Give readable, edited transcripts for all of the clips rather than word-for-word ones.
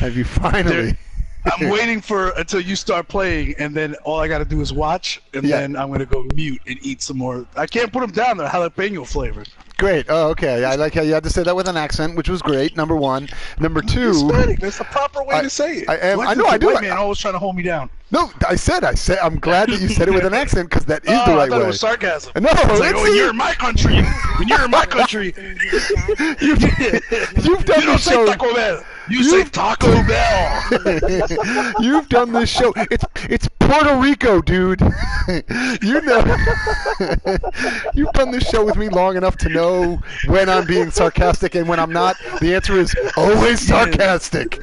Have you finally? I'm waiting until you start playing, and then all I got to do is watch, and then I'm going to go mute and eat some more. I can't put them down. They're jalapeno flavored. Great. Oh, okay. I like how you had to say that with an accent, which was great. Number one. Number two. Hispanic. That's the proper way to say it. I know. I do. White man always trying to hold me down. No, I said. I'm glad that you said it with an accent because that is the right I thought way. It was sarcasm. No, it's like, when you're in my country, you've done this show. Taco Bell. You say Taco Bell. You've done this show. It's Puerto Rico, dude. You know. You've done this show with me long enough to know when I'm being sarcastic and when I'm not. The answer is always sarcastic.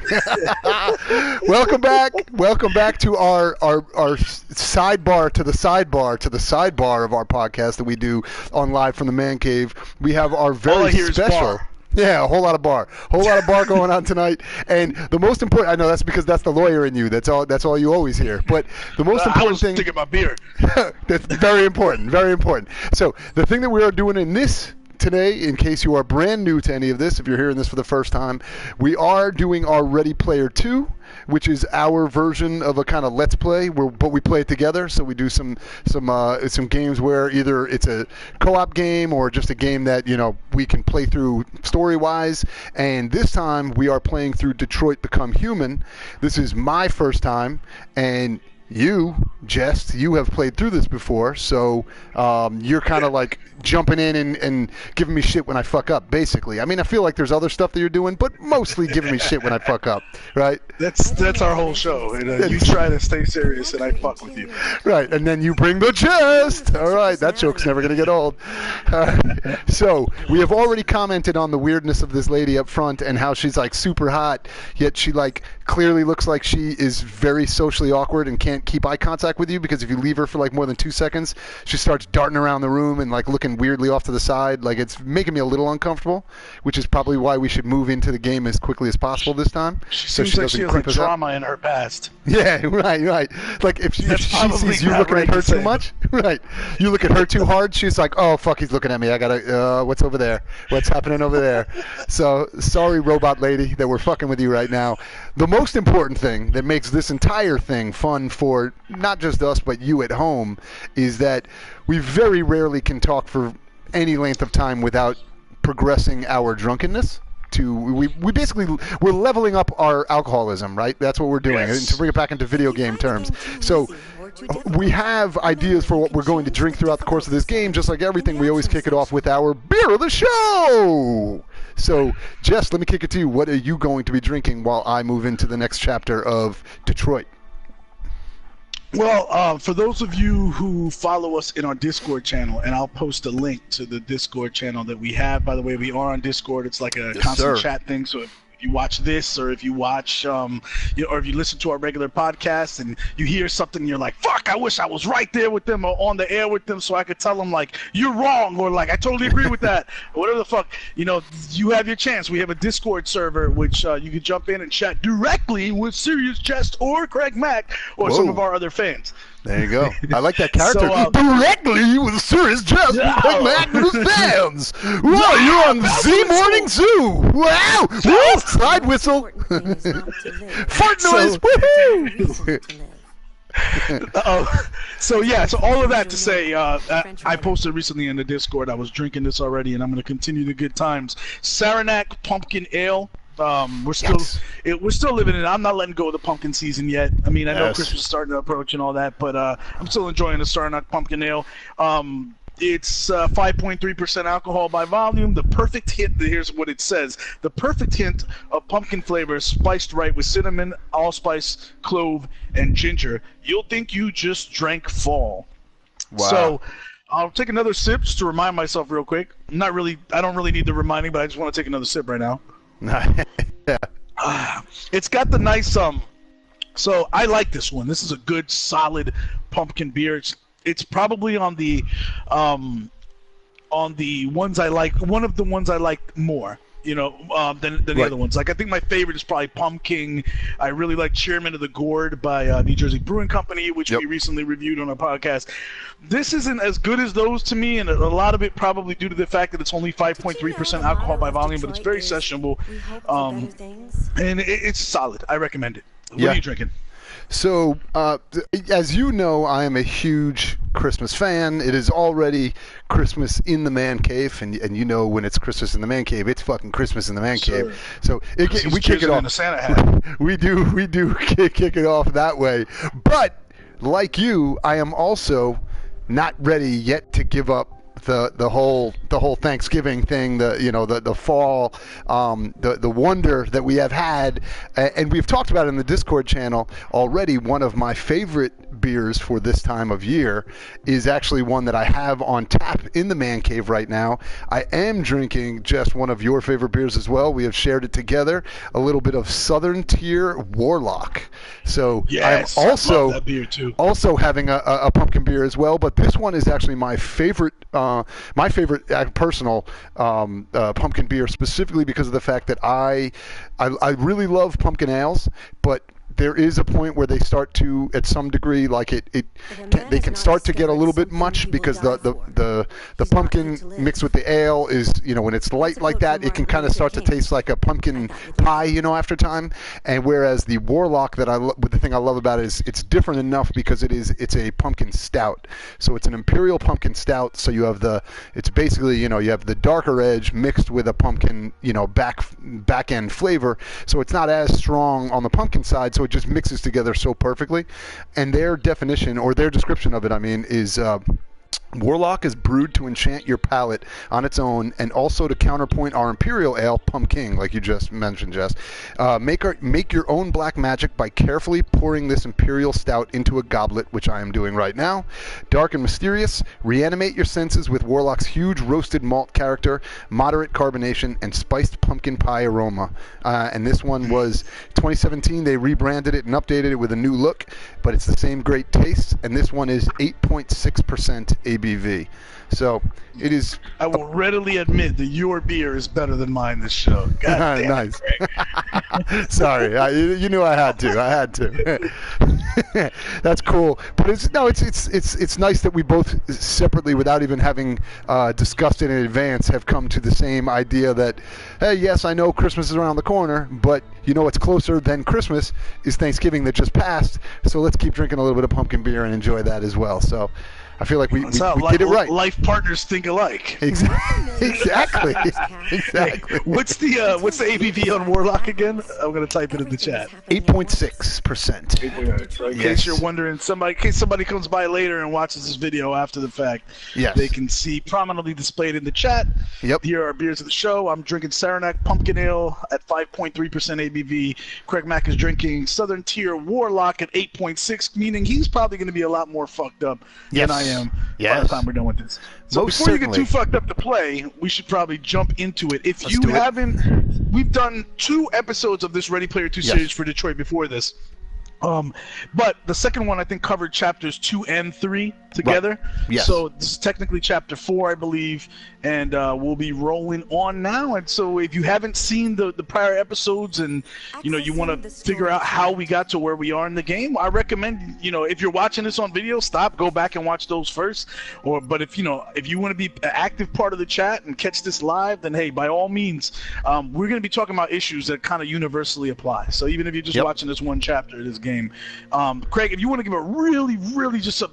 Welcome back. Welcome back to our sidebar to the sidebar of our podcast that we do on Live from the Man Cave. We have our very special. Yeah, a whole lot of bar going on tonight. And the most important, I know that's because that's the lawyer in you. That's all you always hear. But the most important thing. I was thinking about beer. That's very important, very important. So the thing that we are doing in this today, in case you are brand new to any of this, if you're hearing this for the first time, we are doing our Ready Player 2, which is our version of a kind of Let's Play, but we play it together. So we do some games where either it's a co-op game or just a game that we can play through story-wise. And this time we are playing through Detroit Become Human. This is my first time, and you, Jest, you have played through this before, so you're kind of like jumping in and giving me shit when I fuck up, basically. I mean, I feel like there's other stuff that you're doing, but mostly giving me shit when I fuck up, right? That's our whole show. You try to stay serious, and I fuck with you. Right, and then you bring the jest. All right, that joke's never going to get old. So we have already commented on the weirdness of this lady up front and how she's like super hot, yet she like clearly looks like she is very socially awkward and can't keep eye contact with you, because if you leave her for like more than 2 seconds, she starts darting around the room and like looking weirdly off to the side. Like, it's making me a little uncomfortable, which is probably why we should move into the game as quickly as possible this time. She seems like she has like trauma in her past. Yeah, right. Like if she sees you looking at her too much, right? You look at her too hard, she's like, oh fuck, he's looking at me. I gotta, what's over there? What's happening over there? So sorry, robot lady, that we're fucking with you right now. The most important thing that makes this entire thing fun for not just us but you at home is that we very rarely can talk for any length of time without progressing our drunkenness. We're leveling up our alcoholism, right? That's what we're doing, yes. To bring it back into video game terms. So we have ideas for what we're going to drink throughout the course of this game. Just like everything, we always kick it off with our beer of the show. So, Jess, let me kick it to you. What are you going to be drinking while I move into the next chapter of Detroit? Well, for those of you who follow us in our Discord channel, and I'll post a link to the Discord channel that we have. By the way, we are on Discord. It's like a constant chat thing. So if you watch this, or if you watch, or if you listen to our regular podcast and you hear something, and you're like, "Fuck! I wish I was right there with them or on the air with them, so I could tell them like you're wrong," or like I totally agree with that, or whatever the fuck. You have your chance. We have a Discord server which you can jump in and chat directly with Serious Jest or CraigMakk or some of our other fans. There you go. I like that character. Directly with Serious Jest and CraigMakk and his fans. Wow, you're on Z Morning Zoo. Wow. Woo, slide whistle. Fart noise. Woohoo. So all of that to say, I posted recently in the Discord. I was drinking this already, and I'm going to continue the good times. Saranac Pumpkin Ale. We're still living in it. I'm not letting go of the pumpkin season yet. I mean, I know Christmas is starting to approach and all that, but I'm still enjoying the Saranac Pumpkin Ale. It's 5.3% alcohol by volume. The perfect hint, here's what it says. The perfect hint of pumpkin flavor spiced right with cinnamon, allspice, clove, and ginger. You'll think you just drank fall. Wow. So I'll take another sip just to remind myself real quick. I don't really need the reminding, but I just want to take another sip right now. Yeah. It's got the nice so I like this one. This is a good solid pumpkin beer. It's probably on the ones I like, one of the ones I like more. than the other ones. Like I think my favorite is probably Pumpkin. I really like Chairman of the Gourd by New Jersey Brewing Company, which we recently reviewed on our podcast. This isn't as good as those to me, and a lot of it probably due to the fact that it's only 5.3% alcohol by volume, but it's very sessionable, and it's solid. I recommend it. What are you drinking? So, as you know, I am a huge Christmas fan. It is already Christmas in the man cave, and you know when it's Christmas in the man cave, it's fucking Christmas in the man cave. So we kick it off. Santa hat. We do kick it off that way. But like you, I am also not ready yet to give up the whole Thanksgiving thing, the fall, the wonder that we have had, and we've talked about it in the Discord channel already. One of my favorite beers for this time of year is actually one that I have on tap in the man cave right now. I am drinking just one of your favorite beers as well. We have shared it together, a little bit of Southern Tier Warlock. So yes, I'm also I love that beer too. Also having a pumpkin beer as well, but this one is actually my favorite personal pumpkin beer, specifically because of the fact that I really love pumpkin ales, but there is a point where they start to, at some degree, like they can start to get a little bit much, because the pumpkin mixed with the ale is, when it's light like that, it can kind of start to taste like a pumpkin pie, after time. And whereas the Warlock the thing I love about it is it's different enough because it's a pumpkin stout. So it's an imperial pumpkin stout. So you have it's basically, you have the darker edge mixed with a pumpkin, back end flavor. So it's not as strong on the pumpkin side. So it just mixes together so perfectly. And their definition, or their description of it, is Warlock is brewed to enchant your palate on its own, and also to counterpoint our Imperial Ale, Pumpkin, like you just mentioned, Jess. Make your own black magic by carefully pouring this Imperial Stout into a goblet, which I am doing right now. Dark and mysterious, reanimate your senses with Warlock's huge roasted malt character, moderate carbonation, and spiced pumpkin pie aroma. And this one was 2017. They rebranded it and updated it with a new look, but it's the same great taste. And this one is 8.6% ABV. So it is. I will readily admit that your beer is better than mine this show. God damn nice. It, Sorry, you knew I had to. That's cool. But it's nice that we both separately, without even having discussed it in advance, have come to the same idea that, hey, yes, I know Christmas is around the corner, but what's closer than Christmas is Thanksgiving that just passed. So let's keep drinking a little bit of pumpkin beer and enjoy that as well. So I feel like we did it right. Life partners think alike. Exactly. Exactly. Hey, what's the ABV on Warlock again? I'm gonna type it in the chat. 8.6%. In case you're wondering, in case somebody comes by later and watches this video after the fact, they can see prominently displayed in the chat. Yep. Here are beers of the show. I'm drinking Saranac Pumpkin Ale at 5.3% ABV. CraigMakk is drinking Southern Tier Warlock at 8.6, meaning he's probably going to be a lot more fucked up than I am by the time we're done with this. So before you get too fucked up to play, we should probably jump into it. If you haven't, we've done 2 episodes of this Ready Player 2 series for Detroit before this. But the second one I think covered chapters 2 and 3 together. Right. Yes. So this is technically chapter 4, I believe, and we'll be rolling on now. And so if you haven't seen the prior episodes and you want to figure out how we got to where we are in the game, I recommend if you're watching this on video, go back and watch those first. But if you want to be an active part of the chat and catch this live, then hey, by all means, we're going to be talking about issues that kind of universally apply. So even if you're just watching this one chapter of this game. Craig, if you want to give a really just a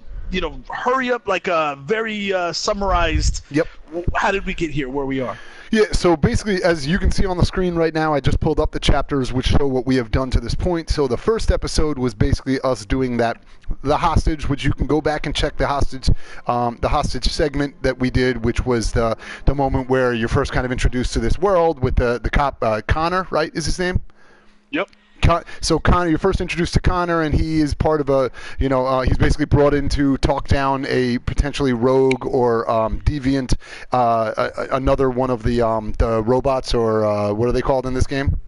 hurry up, like a very summarized. Yep. How did we get here? Where we are? Yeah. So basically, as you can see on the screen right now, I just pulled up the chapters which show what we have done to this point. So the first episode was basically us doing the hostage, which you can go back and check the hostage segment that we did, which was the moment where you're first kind of introduced to this world with the cop Connor, right? Is his name? Yep. So Connor, you're first introduced to Connor, and he is part of he's basically brought in to talk down a potentially rogue or deviant, another one of the robots, or what are they called in this game?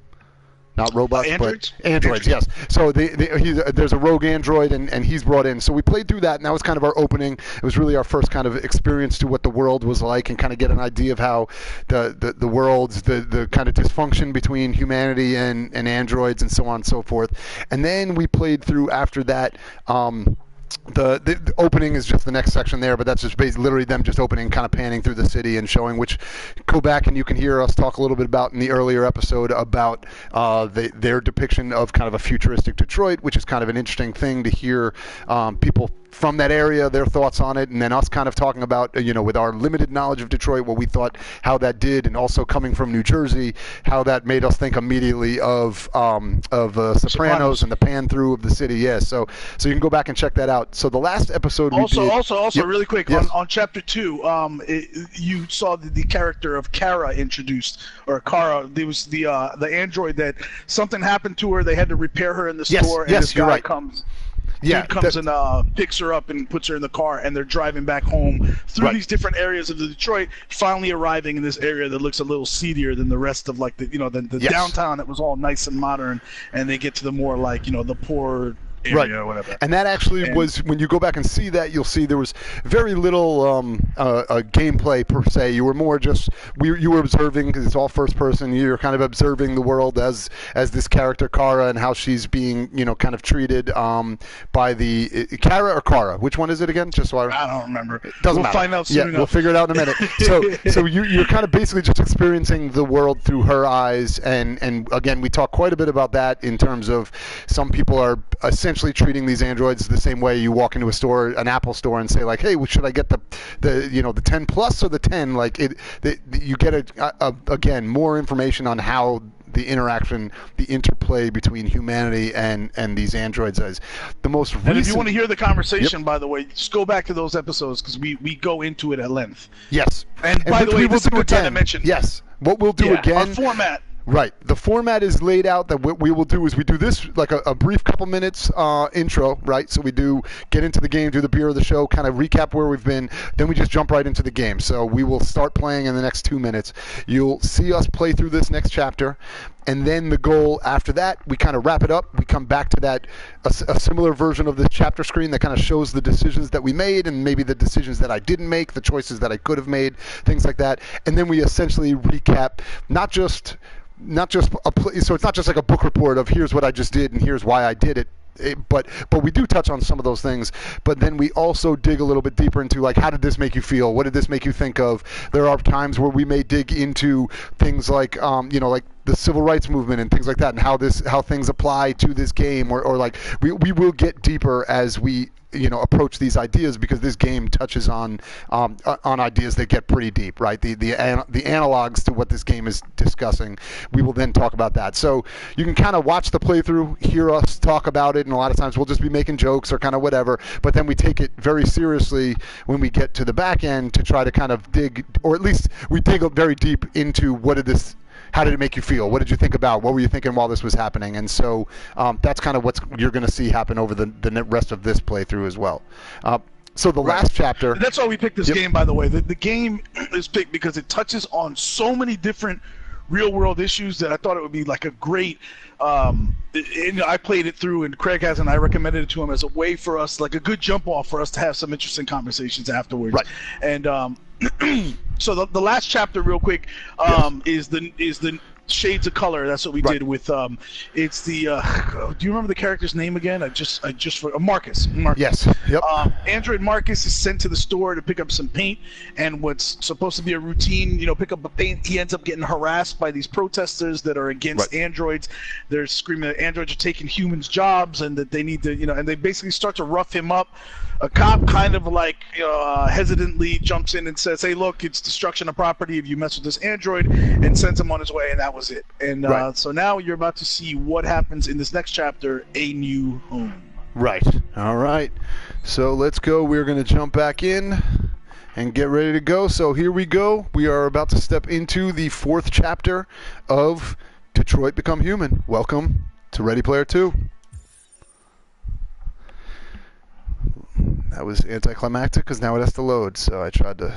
not robots, androids? but androids. Yes. So there's a rogue android, and he's brought in. So we played through that, and that was kind of our opening. It was really our first kind of experience to what the world was like, and kind of get an idea of how the world's the kind of dysfunction between humanity and androids, and so on and so forth. And then we played through after that. The opening is just the next section there, but that's just literally them just opening, kind of panning through the city and showing, which go back and you can hear us talk a little bit about in the earlier episode about their depiction of kind of a futuristic Detroit, which is kind of an interesting thing to hear people from that area, their thoughts on it, and then us kind of talking about, with our limited knowledge of Detroit, what we thought, how that did, and also coming from New Jersey, how that made us think immediately of Sopranos and the pan through of the city. Yeah, so you can go back and check that out. So the last episode we did... Also, yep. really quick, yes. on Chapter 2, you saw the character of Kara introduced, or Kara. There was the android that something happened to her, they had to repair her in the store, and this guy comes... Yeah, dude comes and picks her up and puts her in the car, and they're driving back home through these different areas of Detroit, finally arriving in this area that looks a little seedier than the rest of the downtown that was all nice and modern, and they get to the more the poor area or whatever. And that actually was, when you go back and see that, you'll see there was very little gameplay per se. You were more just you were observing, because it's all first person. You're kind of observing the world as this character Kara, and how she's being kind of treated by the Kara or Kara. Which one is it again? Just so I don't remember. It doesn't matter. We'll find out soon enough. We'll figure it out in a minute. So you're kind of basically just experiencing the world through her eyes, and again, we talk quite a bit about that in terms of some people are essentially treating these androids the same way you walk into a store, an Apple store, and say like, hey, should I get the 10 plus or the 10? You get again more information on how the interaction, the interplay between humanity and these androids is the most recent. And if you want to hear the conversation, by the way, just go back to those episodes, because we go into it at length. Yes. And by the way, this is a good time to mention. Yes. What we'll do again. Our format. Right. The format is laid out that what we will do is we do this like a brief couple minutes intro, right? So we do get into the game, do the beer of the show, kind of recap where we've been, then we just jump right into the game. So we will start playing in the next 2 minutes. You'll see us play through this next chapter, and then the goal after that, we kind of wrap it up. We come back to that, a similar version of this chapter screen that kind of shows the decisions that we made, and maybe the decisions that I didn't make, the choices that I could have made, things like that. And then we essentially recap, so it's not just like a book report of here's what I just did and here's why I did it. But we do touch on some of those things, but then we also dig a little bit deeper into like, how did this make you feel? What did this make you think of? There are times where we may dig into things like like the civil rights movement and things like that, and how things apply to this game, or like we will get deeper as we approach these ideas, because this game touches on ideas that get pretty deep, right? The analogs to what this game is discussing. We will then talk about that. So you can kind of watch the playthrough, hear us talk about it, and a lot of times we'll just be making jokes or kind of whatever, but then we take it very seriously when we get to the back end to try to kind of dig, or at least we dig very deep into how did it make you feel? What did you think about? What were you thinking while this was happening? And so that's kind of what you're going to see happen over the rest of this playthrough as well. So the last chapter... That's why we picked this game, by the way. The game is picked because it touches on so many different real-world issues that I thought it would be like a great... I played it through, and Craig has, and I recommended it to him as a way for us, like a good jump-off for us to have some interesting conversations afterwards. Right. And... so the last chapter, real quick, is the Shades of Color. That's what we did with. It's the. Do you remember the character's name again? I just Marcus. Yes. Yep. Android Marcus is sent to the store to pick up some paint, and what's supposed to be a routine, pick up a paint. He ends up getting harassed by these protesters that are against androids. They're screaming that androids are taking humans' jobs, and that they need to, and they basically start to rough him up. A cop kind of hesitantly jumps in and says, hey, look, it's destruction of property if you mess with this android, and sends him on his way, and that was it. And so now you're about to see what happens in this next chapter, A New Home. Right. All right. So let's go. We're going to jump back in and get ready to go. So here we go. We are about to step into the 4th chapter of Detroit Become Human. Welcome to Ready Player 2. That was anticlimactic because now it has to load, so I tried to...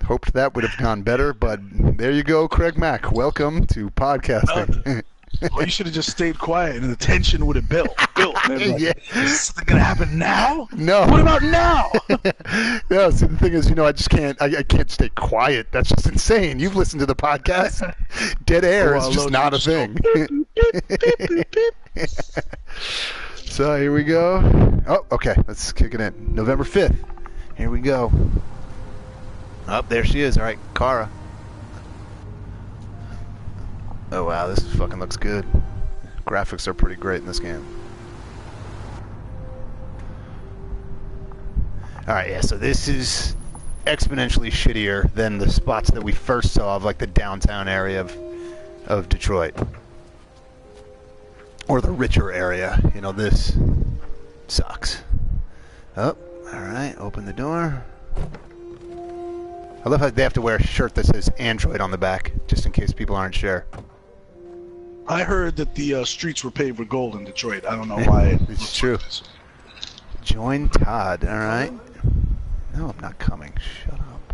Hoped that would have gone better, but there you go, CraigMakk. Welcome to podcasting. Well, you should have just stayed quiet, and the tension would have built. Like, yeah. Is something gonna happen now? No. What about now? No. See, the thing is, I just can't. I can't stay quiet. That's just insane. You've listened to the podcast. Dead air is just not a thing. So here we go. Oh, okay. Let's kick it in. November 5th. Here we go. Oh, there she is. All right, Kara. Oh, wow. This fucking looks good. Graphics are pretty great in this game. All right, yeah. So this is exponentially shittier than the spots that we first saw of like the downtown area of Detroit. Or the richer area. This sucks. Oh, all right. Open the door. I love how they have to wear a shirt that says Android on the back, just in case people aren't sure. I heard that the streets were paved with gold in Detroit. I don't know why. It's true. Join Todd. All right. No, I'm not coming. Shut up.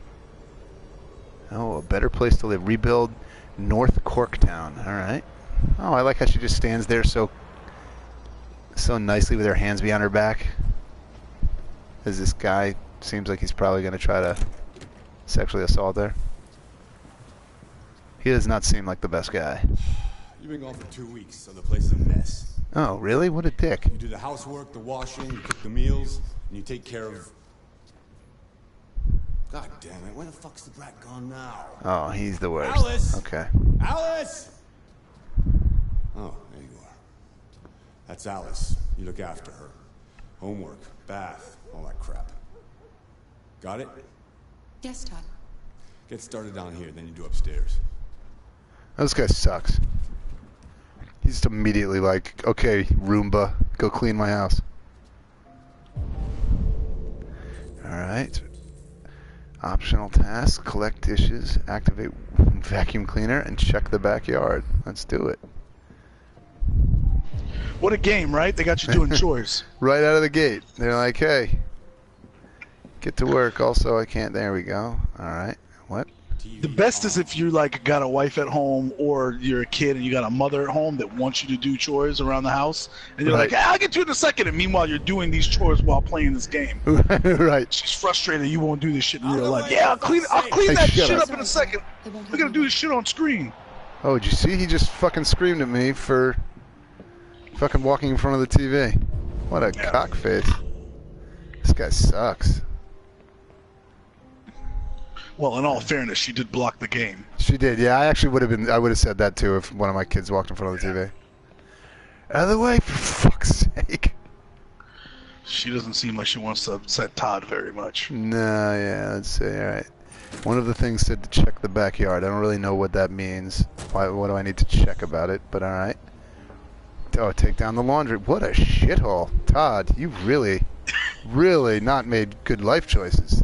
Oh, a better place to live. Rebuild North Corktown. All right. Oh, I like how she just stands there so nicely with her hands behind her back. As this guy seems like he's probably going to try to sexually assault her. He does not seem like the best guy. You've been gone for 2 weeks, so the place is a mess. Oh, really? What a dick. You do the housework, the washing, you cook the meals, and you take care of... God damn it, where the fuck's the brat gone now? Oh, he's the worst. Alice! Okay. Alice! Oh, there you are. That's Alice. You look after her. Homework, bath, all that crap. Got it? Yes, Todd. Get started down here, then you do upstairs. This guy sucks. He's just immediately like, okay, Roomba, go clean my house. Alright. Optional task, collect dishes, activate vacuum cleaner, and check the backyard. Let's do it. What a game, right? They got you doing chores. Right out of the gate. They're like, hey, get to work. Also, I can't. There we go. Alright. What? The best is if you like got a wife at home, or you're a kid and you got a mother at home that wants you to do chores around the house, and you're like, hey, I'll get to it in a second, and meanwhile you're doing these chores while playing this game. Right. She's frustrated you won't do this shit in real life. Yeah, I'll clean that shit up in a second. We're gonna do this shit on screen. Oh, did you see? He just fucking screamed at me for fucking walking in front of the TV. What a cockface. This guy sucks. Well, in all fairness, she did block the game. She did, yeah. I actually would have said that too if one of my kids walked in front of the TV. Out of the way, for fuck's sake. She doesn't seem like she wants to upset Todd very much. No, yeah, let's see. All right. One of the things said to check the backyard. I don't really know what that means. What do I need to check about it? But all right. Oh, take down the laundry. What a shithole. Todd, you've really, really not made good life choices.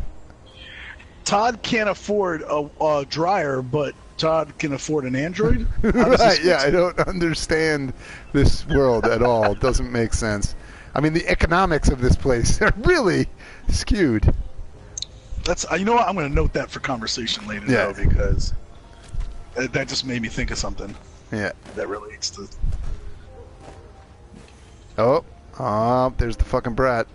Todd can't afford a dryer, but Todd can afford an Android? Right, yeah, I don't understand this world at all. It doesn't make sense. I mean, the economics of this place are really skewed. That's you know what? I'm going to note that for conversation later, though, because that just made me think of something. Yeah. That relates to... Oh, there's the fucking brat.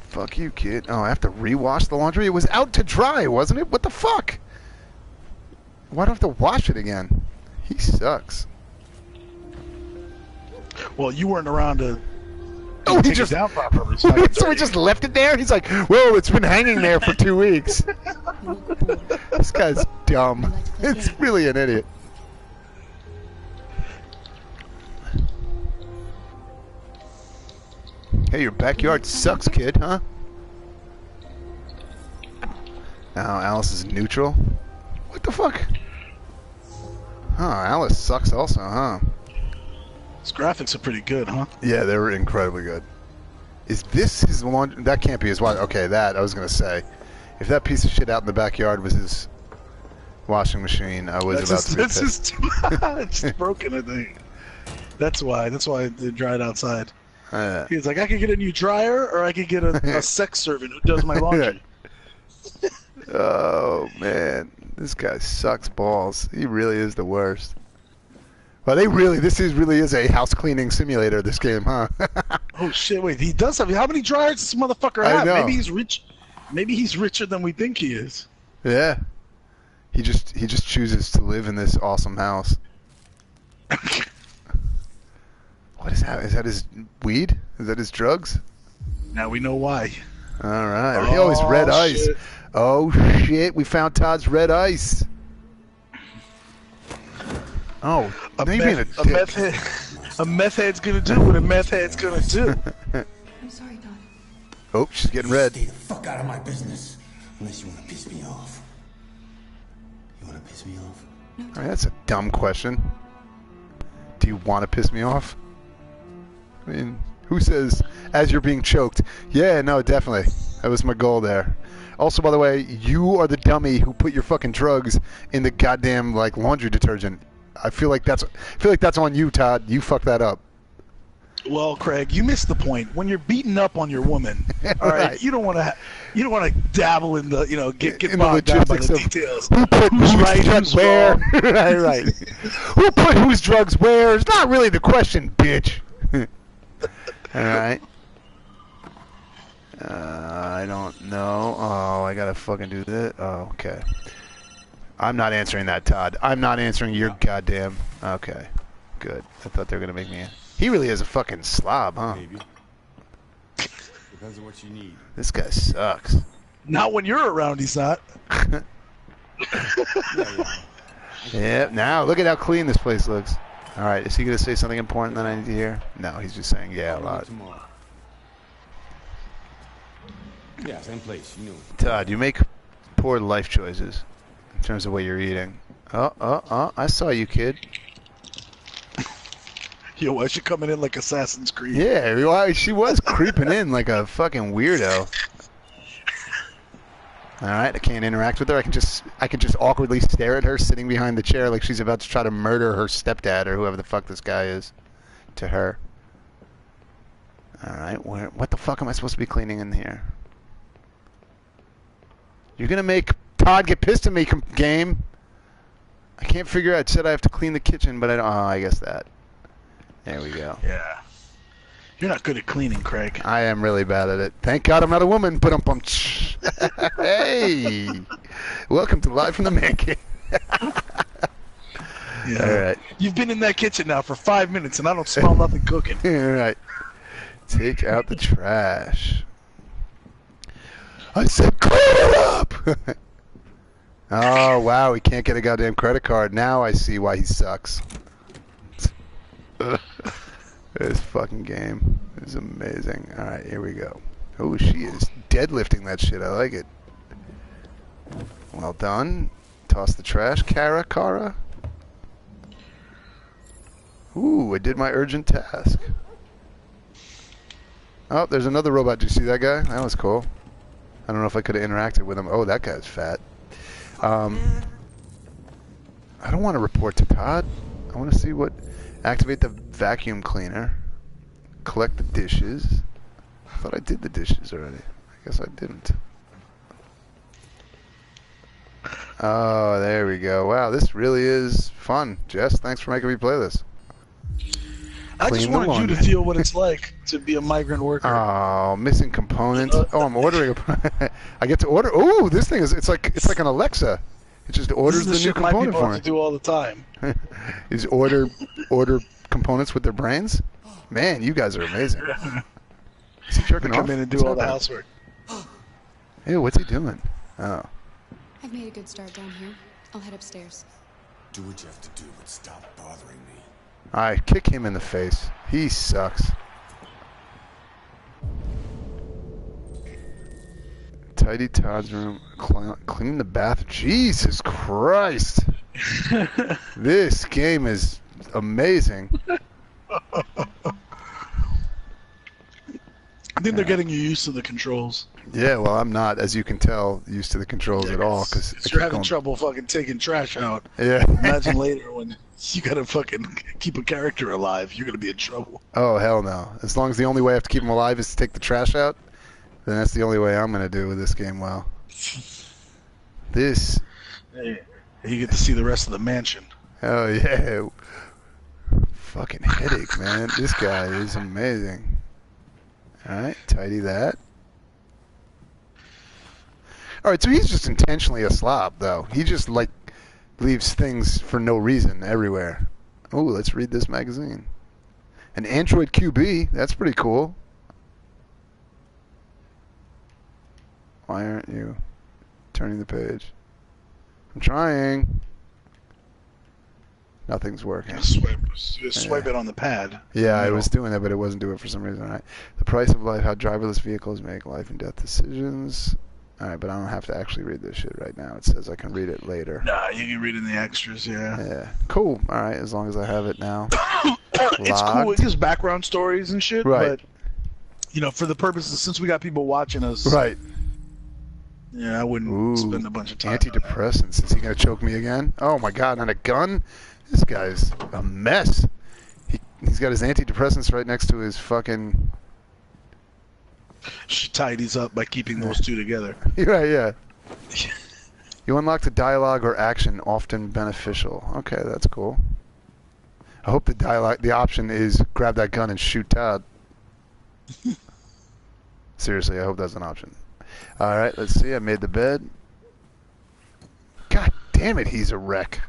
Fuck you, kid. Oh, I have to rewash the laundry? It was out to dry, wasn't it? What the fuck? Why do I have to wash it again? He sucks. Well, you weren't around to he take just it down properly. So he just left it there? He's like, whoa, it's been hanging there for 2 weeks. This guy's dumb. It's really an idiot. Hey, your backyard sucks, kid, huh? Now Alice is neutral. What the fuck? Huh, Alice sucks also, huh? His graphics are pretty good, huh? Yeah, they were incredibly good. Is this his laundry? That can't be his washing. Okay, that I was gonna say. If that piece of shit out in the backyard was his washing machine, I was about to be pissed. It's broken, I think. That's why they dried outside. He's like, I could get a new dryer, or I could get a sex servant who does my laundry. Oh man, this guy sucks balls. He really is the worst. Well, this really is a house cleaning simulator. This game, huh? Oh shit! Wait, he does have. How many dryers does this motherfucker have? Maybe he's rich. Maybe he's richer than we think he is. Yeah. He just chooses to live in this awesome house. What is that? Is that his weed? Is that his drugs? Now we know why. All right. Oh, he's red ice. Shit. Oh shit! We found Todd's red ice. Oh, a meth head's gonna do what a meth head's gonna do. I'm sorry, Todd. Oh, she's getting red. Stay the fuck out of my business, unless you want to piss me off. You want to piss me off? No, All right, that's a dumb question. Do you want to piss me off? I mean, who says as you're being choked? Yeah, no, definitely. That was my goal there. Also, by the way, you are the dummy who put your fucking drugs in the goddamn like laundry detergent. I feel like that's on you, Todd. You fucked that up. Well, Craig, you missed the point. When you're beating up on your woman, all right, Right. you don't want to dabble in the get In the bogged down by the logistics details. Who put Who's whose right, drugs who's where? wrong? Right. Who put whose drugs where? It's not really the question, bitch. All right. I don't know. Oh, I gotta fucking do this. Oh, okay. I'm not answering that, Todd. I'm not answering your goddamn. Okay, good. I thought they were gonna make me. He really is a fucking slob, huh? Maybe. Depends on what you need. This guy sucks. Not when you're around, he's not. Yeah. Now look at how clean this place looks. All right. Is he gonna say something important that I need to hear? No, he's just saying yeah a lot. Tomorrow. Yeah, same place. You know. Todd, you make poor life choices in terms of what you're eating. Oh, I saw you, kid. Yo, why is she coming in like Assassin's Creed? Yeah, well, she was creeping in like a fucking weirdo. All right, I can't interact with her. I can just awkwardly stare at her sitting behind the chair like she's about to try to murder her stepdad or whoever the fuck this guy is to her. All right, what the fuck am I supposed to be cleaning in here? You're gonna make Todd get pissed at me, game. I can't figure out. It said I have to clean the kitchen, but I don't. Oh, I guess that. There we go. Yeah. You're not good at cleaning, Craig. I am really bad at it. Thank God I'm not a woman. But hey, welcome to Live from the Man Cave. Yeah. All right. You've been in that kitchen now for 5 minutes, and I don't smell nothing cooking. All right. Take out the trash. I said clean it up. Oh wow, he can't get a goddamn credit card. Now I see why he sucks. This fucking game is amazing. All right, here we go. Oh, she is deadlifting that shit. I like it. Well done. Toss the trash, Kara. Ooh, I did my urgent task. Oh, there's another robot. Did you see that guy? That was cool. I don't know if I could have interacted with him. Oh, that guy's fat. I don't want to report to Todd. I want to see what... Activate the vacuum cleaner. Collect the dishes. I thought I did the dishes already. I guess I didn't. Oh, there we go. Wow, this really is fun. Jess, thanks for making me play this. I just wanted you to feel what it's like to be a migrant worker. Oh, missing components. Oh, I'm ordering. I get to order. Oh, this thing is. It's like an Alexa. It just orders the new component for me. Have to do all the time. Is order components with their brains? Man, you guys are amazing. Is he jerking off? Come in and do all the housework. Ew, what's he doing? Oh. I've made a good start down here. I'll head upstairs. Do what you have to do, but stop bothering me. I kick him in the face. He sucks. Tidy Todd's room. Clean the bath. Jesus Christ. This game is amazing. think they're getting you used to the controls. Yeah, well, I'm not, as you can tell, used to the controls at all. Cause you're having trouble fucking taking trash out. Yeah. Imagine later when you gotta fucking keep a character alive, you're gonna be in trouble. Oh, hell no. As long as the only way I have to keep him alive is to take the trash out, then that's the only way I'm gonna do with this game well. This... Hey, you get to see the rest of the mansion. Oh, yeah. Fucking headache, man. This guy is amazing. Alright, tidy that. Alright, so he's just intentionally a slob, though. He just, like, leaves things for no reason everywhere. Oh, let's read this magazine. An Android QB. That's pretty cool. Why aren't you turning the page? I'm trying. Nothing's working. Swipe it on the pad. Yeah, I was doing that, but it wasn't doing it for some reason. All right. The price of life, how driverless vehicles make life and death decisions. All right, but I don't have to actually read this shit right now. It says I can read it later. Nah, you can read in the extras, yeah. Yeah. Cool. All right, as long as I have it now. It's cool. It gives background stories and shit, right. But, you know, for the purposes, since we got people watching us. Right. Yeah, I wouldn't spend a bunch of time. Antidepressants. Is he going to choke me again? Oh, my God, and a gun? This guy's a mess. He's got his antidepressants right next to his fucking... She tidies up by keeping those two together. Right, yeah. You unlock the dialogue or action, often beneficial. Okay, that's cool. I hope the option is grab that gun and shoot Todd. Seriously, I hope that's an option. Alright, let's see. I made the bed. God damn it, he's a wreck.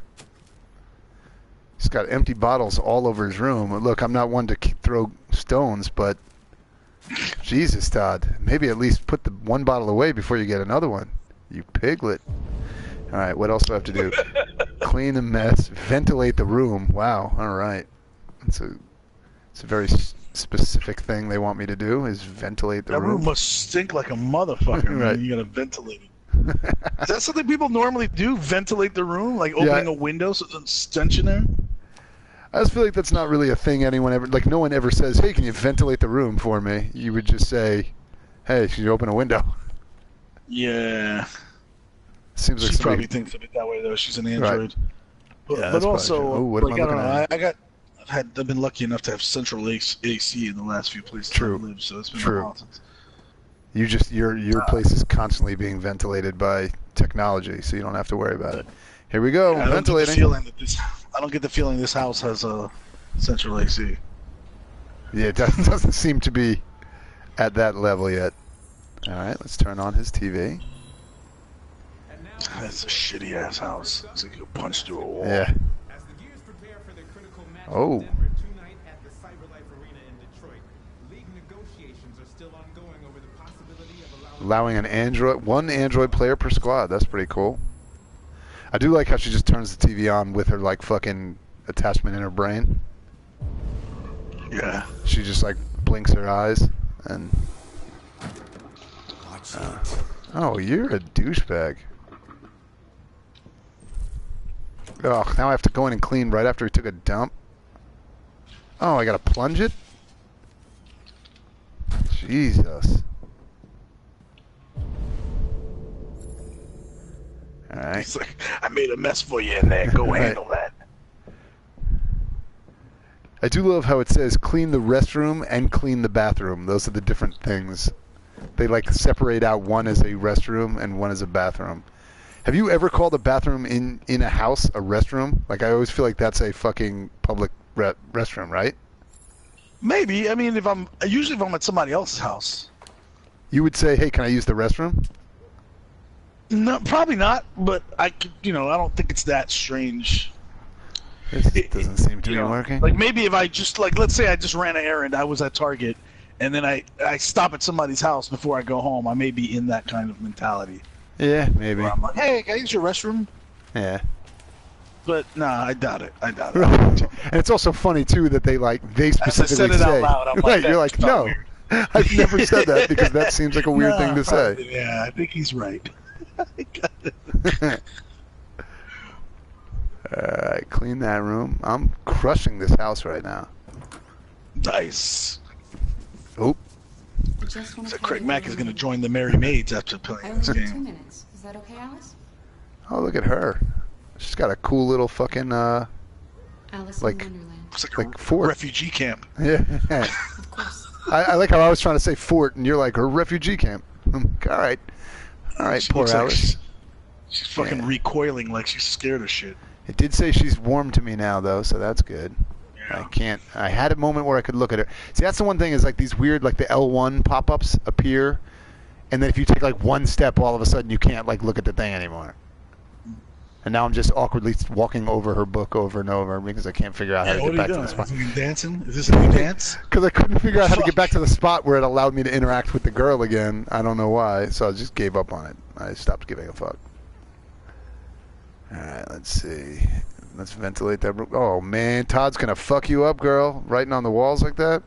He's got empty bottles all over his room. Look, I'm not one to throw stones, but Jesus, Todd. Maybe at least put the one bottle away before you get another one. You piglet. All right, what else do I have to do? Clean the mess. Ventilate the room. Wow. All right. It's a very specific thing they want me to do, is ventilate the room. That room must stink like a motherfucker. Right. You got to ventilate it. Is that something people normally do? Ventilate the room? Like opening a window so there's stench in there? I just feel like that's not really a thing anyone ever... Like, no one ever says, hey, can you ventilate the room for me? You would just say, hey, can you open a window? Yeah. Seems like she probably thinks of it that way, though. She's an Android. Right. But also, what am I looking at? I've been lucky enough to have central AC in the last few places I've lived, so it's been a while since. Your place is constantly being ventilated by technology, so you don't have to worry about it. Here we go, ventilating. I don't get the feeling this house has a central AC. Yeah, it doesn't seem to be at that level yet. All right, let's turn on his TV. That's a shitty ass house. It's like you punch through a wall. Yeah. Oh. Allowing one Android player per squad. That's pretty cool. I do like how she just turns the TV on with her like fucking attachment in her brain. Yeah. She just like blinks her eyes and. Oh, you're a douchebag. Oh, now I have to go in and clean right after he took a dump. Oh, I gotta plunge it? Jesus. Alright. He's like, I made a mess for you in there. Go handle that. I do love how it says clean the restroom and clean the bathroom. Those are the different things. They like separate out one as a restroom and one as a bathroom. Have you ever called a bathroom in a house a restroom? Like, I always feel like that's a fucking public restroom, right? Maybe. I mean, usually if I'm at somebody else's house. You would say, hey, can I use the restroom? No, probably not, but I don't think it's that strange. It doesn't seem to be working. Like, maybe if I just, like, let's say I just ran an errand, I was at Target, and then I stop at somebody's house before I go home, I may be in that kind of mentality. Yeah, maybe. Where I'm like, hey, can I use your restroom? Yeah. But, nah, I doubt it. Right. And it's also funny, too, that they specifically I said it out loud, I'm right, you're like, no. Weird. I've never said that because that seems like a weird thing to say. Yeah, I think he's right. Alright, clean that room. I'm crushing this house right now. Nice. Oh. just want to So CraigMakk is going to join the Merry Maids after playing this I only have 2 game. minutes. Is that okay, Alice? Oh, look at her. She's got a cool little fucking Alice like- in Wonderland. It's like Like a fort. refugee camp. yeah. Of course. I like how I was trying to say fort, and you're like her refugee camp. I'm like, all right, She poor looks like Alice. she's fucking recoiling like she's scared of shit. It did say she's warm to me now, though, so that's good. Yeah. I can't. I had a moment where I could look at her. See, that's the one thing is like these weird, like the L1 pop-ups appear, and then if you take like one step, all of a sudden you can't like look at the thing anymore. And now I'm just awkwardly walking over her book over and over because I can't figure out how to What get are back you to the doing? spot. Are you dancing? Is this a new dance? Because I couldn't figure out how to get Fuck. back to the spot where it allowed me to interact with the girl again. I don't know why, so I just gave up on it. I stopped giving a fuck. All right, let's see. Let's ventilate that. Oh man, Todd's gonna fuck you up, girl. Writing on the walls like that.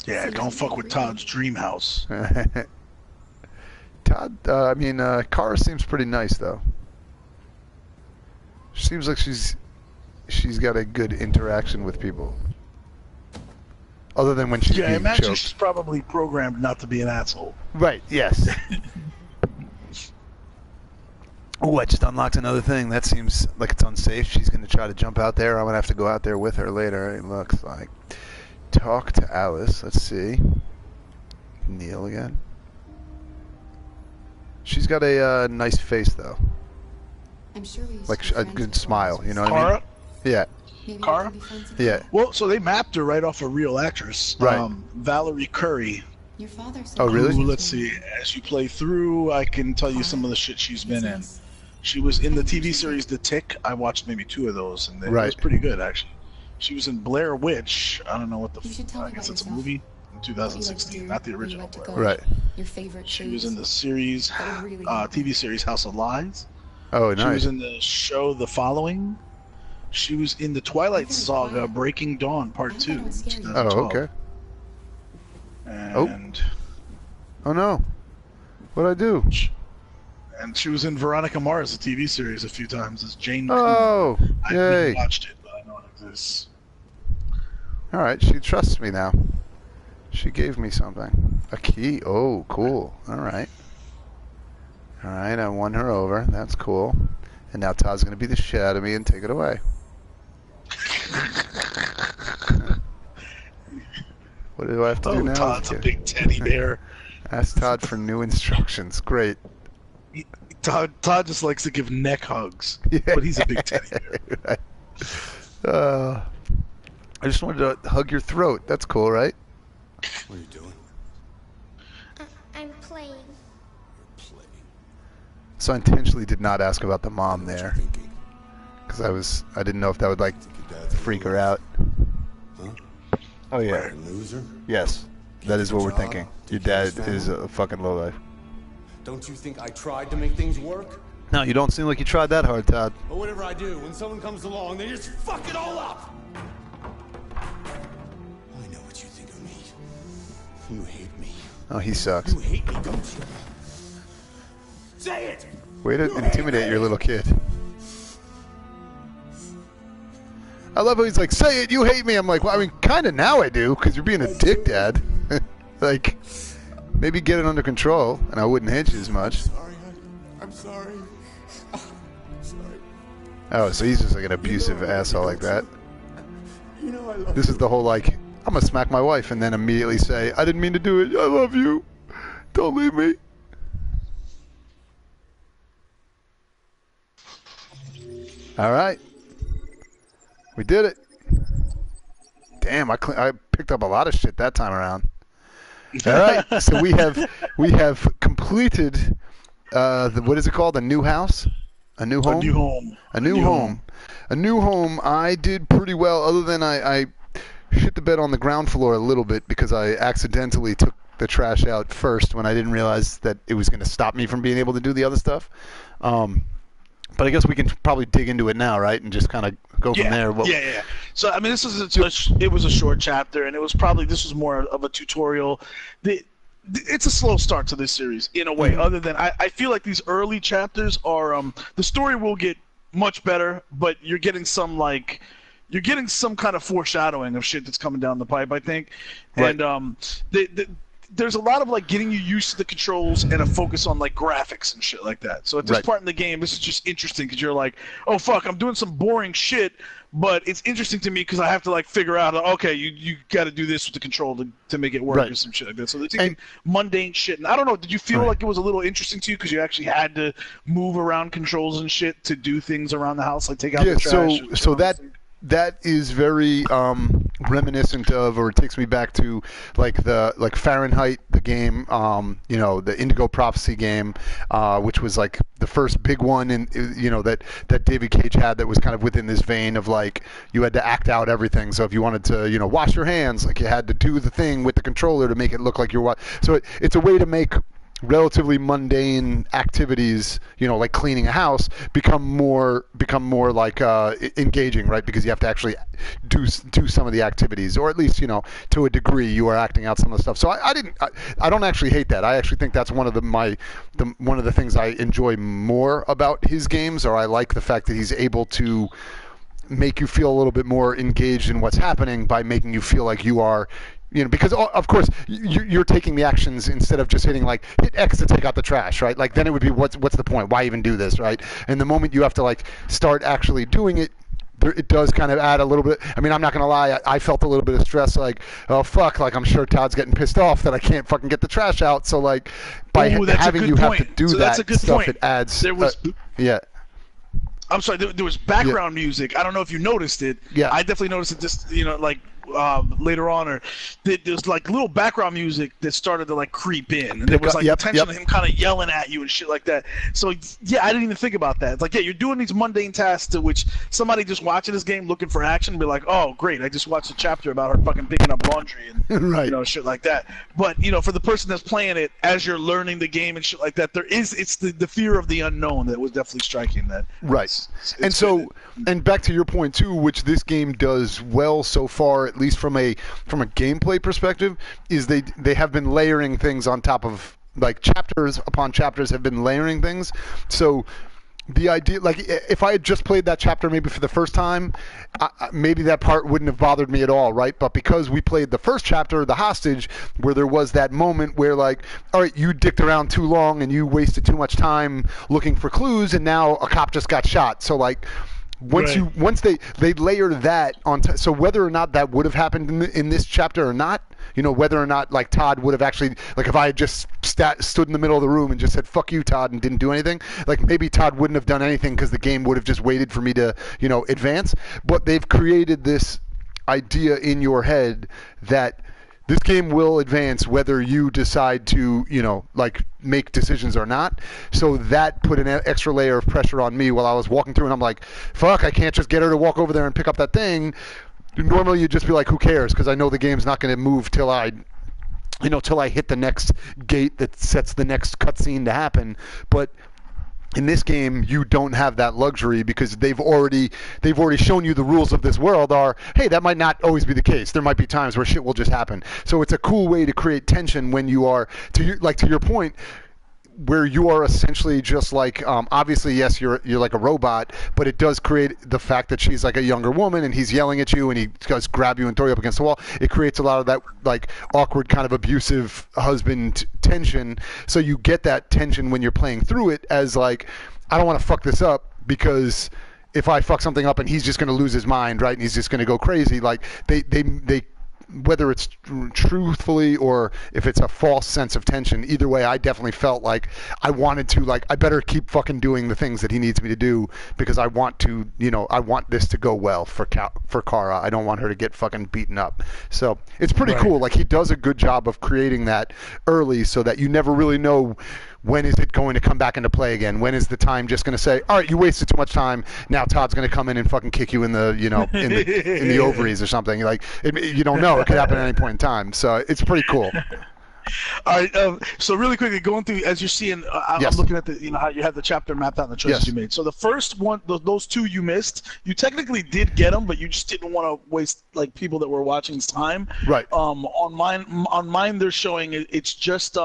Yeah, don't fuck with Todd's dream house. Todd, Kara seems pretty nice though. Seems like she's got a good interaction with people. Other than when she's Yeah, I being imagine choked. she's probably programmed not to be an asshole. Right, yes. Oh, I just unlocked another thing. That seems like it's unsafe. She's going to try to jump out there. I'm going to have to go out there with her later, it looks like. Talk to Alice. Let's see. Kneel again. She's got a nice face, though. I'm sure we used Like to be a friends good before smile, this you know was- what I mean? Kara? Yeah, Maybe we Kara? can be friends again. yeah. Well, so they mapped her right off a real actress. Right. Valerie Curry. Your father said Oh, really? Who, let's see, as you play through, I can tell you some of the shit she's been in. She was in the TV series The Tick. I watched maybe 2 of those, and it was Right. pretty good, actually. She was in Blair Witch. I don't know what the You should tell I me guess about it's a yourself. movie in What you like to 2016, do, not the where you original like to Blair go, Witch. Right. Your favorite She was in the foods. series, That would really TV series House of Lies. Oh, She was nice. in the show The Following. She was in the Twilight Very Saga quiet. Breaking Dawn I Part thought 2. it would scare you. Oh, 2012. okay. And Oh, no. What'd I do? she was in Veronica Mars, the TV series, a few times as Jane. Coon. Oh, I yay. haven't watched it, but I know it exists. All right, she trusts me now. She gave me something. A key. Oh, cool. All right. All right, I won her over. That's cool. And now Todd's going to beat the shit out of me and take it away. What do I have to do Oh, now? Todd's a big teddy bear. Ask Todd for new instructions. Great. Todd just likes to give neck hugs, Yeah. but he's a big teddy bear. Right. I just wanted to hug your throat. That's cool, right? What are you doing? I'm playing. Play. So I intentionally did not ask about the mom What you there thinking? because I didn't know if that would like Think your dad's a freak her loser? out. Huh? Oh yeah. A loser? Yes. That is what we're Job, thinking. Your take care dad of his is family. a fucking lowlife. Don't you think I tried to make things work? No, you don't seem like you tried that hard, Todd. But whatever I do, when someone comes along, they just fuck it all up! I know what you think of me. You hate me. Oh, he sucks. You hate me, don't you? Say it! Way to You hate intimidate me! your little kid. I love how he's like, say it, you hate me. I'm like, well, I mean, kind of now I do, because you're being a dick, Dad. Like, maybe get it under control, and I wouldn't hit you as much. Sorry, I'm sorry. I'm sorry. Oh, so he's just like an abusive asshole like that. You know I love This you. is the whole, like, I'm going to smack my wife, and then immediately say, I didn't mean to do it. I love you. Don't leave me. All right. We did it. Damn, I picked up a lot of shit that time around. All right, so we have completed what is it called? A new house, a new home, A new home. a new home, a new home. I did pretty well, other than I shit the bed on the ground floor a little bit because I accidentally took the trash out first when I didn't realize that it was going to stop me from being able to do the other stuff. But I guess we can probably dig into it now, right? And just kind of go from there. Yeah. So I mean, this is it was a short chapter, and this was more of a tutorial. It's a slow start to this series in a way. Mm-hmm. Other than I feel like these early chapters are the story will get much better, but you're getting some like you're getting some kind of foreshadowing of shit that's coming down the pipe, I think. Right. And there's a lot of like getting you used to the controls and a focus on like graphics and shit like that. So at this part in the game, this is just interesting because you're like, oh fuck, I'm doing some boring shit, but it's interesting to me because I have to like figure out, okay, you got to do this with the control to make it work or some shit like that. So they're taking mundane shit. And I don't know, did you feel like it was a little interesting to you because you actually had to move around controls and shit to do things around the house, like take out the trash? So that is very reminiscent of, or it takes me back to like Fahrenheit, the game, the Indigo Prophecy game, which was like the first big one that David Cage had that was kind of within this vein of like you had to act out everything. So if you wanted to wash your hands, like you had to do the thing with the controller to make it look like you're so it's a way to make relatively mundane activities, like cleaning a house, become more like engaging, right? Because you have to actually do some of the activities, or at least to a degree you are acting out some of the stuff. So I don't actually hate that. I actually think that's one of the things I enjoy more about his games, or I like the fact that he's able to make you feel a little bit more engaged in what's happening by making you feel like you are. Because of course you're taking the actions instead of just hitting like hit X to take out the trash, right? Like then it would be what's the point? Why even do this, right? And the moment you have to like start actually doing it, it does kind of add a little bit. I mean, I'm not gonna lie, I felt a little bit of stress, like, oh fuck, like I'm sure Todd's getting pissed off that I can't fucking get the trash out. So like by having you have to do that stuff, it adds. There was I'm sorry, there was background music. I don't know if you noticed it. Yeah, I definitely noticed it. Just like later on, or there's like little background music that started to like creep in, and there was like tension of him kind of yelling at you and shit like that. So yeah, I didn't even think about that. It's like, yeah, you're doing these mundane tasks to which somebody just watching this game looking for action be like, oh great, I just watched a chapter about her fucking picking up laundry and shit like that. But for the person that's playing it, as you're learning the game and shit like that, it's the fear of the unknown that was definitely striking that. Right. And back to your point too, which this game does well so far, at least from a gameplay perspective, is they have been layering things on top of, like, chapters upon chapters have been layering things. So the idea, like, if I had just played that chapter maybe for the first time, maybe that part wouldn't have bothered me at all, right? But because we played the first chapter, the hostage, where there was that moment where, like, all right, you dicked around too long and you wasted too much time looking for clues, and now a cop just got shot. So, like, once they layer that on, so whether or not that would have happened in this chapter or not, whether or not like Todd would have actually, like, if I had just stood in the middle of the room and just said fuck you, Todd, and didn't do anything, like maybe Todd wouldn't have done anything because the game would have just waited for me to advance. But they've created this idea in your head that this game will advance whether you decide to, like, make decisions or not. So that put an extra layer of pressure on me while I was walking through, and I'm like, fuck, I can't just get her to walk over there and pick up that thing. Normally you'd just be like, who cares? Because I know the game's not going to move till I hit the next gate that sets the next cutscene to happen. But in this game, you don't have that luxury because they've already shown you the rules of this world are, hey, that might not always be the case. There might be times where shit will just happen. So it's a cool way to create tension when you are, to your point, where you are essentially just like, obviously, yes, you're like a robot, but it does create the fact that she's like a younger woman and he's yelling at you and he does grab you and throw you up against the wall. It creates a lot of that, like, awkward kind of abusive husband tension. So you get that tension when you're playing through it as like, I don't want to fuck this up because if I fuck something up and he's just going to lose his mind, right, and he's just going to go crazy, like they whether it's truthfully or if it's a false sense of tension, either way, I definitely felt like I wanted to, like, I better keep fucking doing the things that he needs me to do because I want to, I want this to go well for Kara. I don't want her to get fucking beaten up. So it's pretty cool. Like, he does a good job of creating that early so that you never really know when is it going to come back into play again? When is the time just going to say, all right, you wasted too much time. Now Todd's going to come in and fucking kick you in the, in the ovaries or something. Like, you don't know. It could happen at any point in time. So it's pretty cool. All right. So really quickly, going through, as you're seeing, I'm looking at the, how you have the chapter mapped out and the choices you made. So the first one, those two you missed, you technically did get them, but you just didn't want to waste, like, people that were watching's time. Right. On mine, they're showing it's just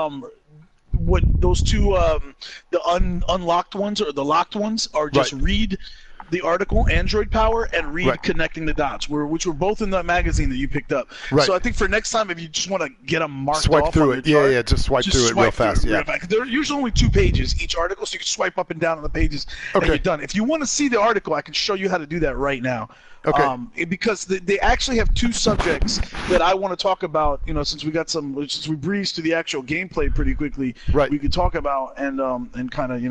what those two, the unlocked ones or the locked ones are just read the article Android Power and read Right. Connecting the Dots, which were both in the magazine that you picked up. Right. So I think for next time, if you just want to get them marked Swipe off through on it. your chart, Yeah, just swipe through it real fast. Yeah. They're usually only 2 pages each article, so you can swipe up and down on the pages and you're done. If you want to see the article, I can show you how to do that right now. Okay. Because they actually have 2 subjects that I want to talk about. You know, since we breezed through the actual gameplay pretty quickly, right. we could talk about and kind of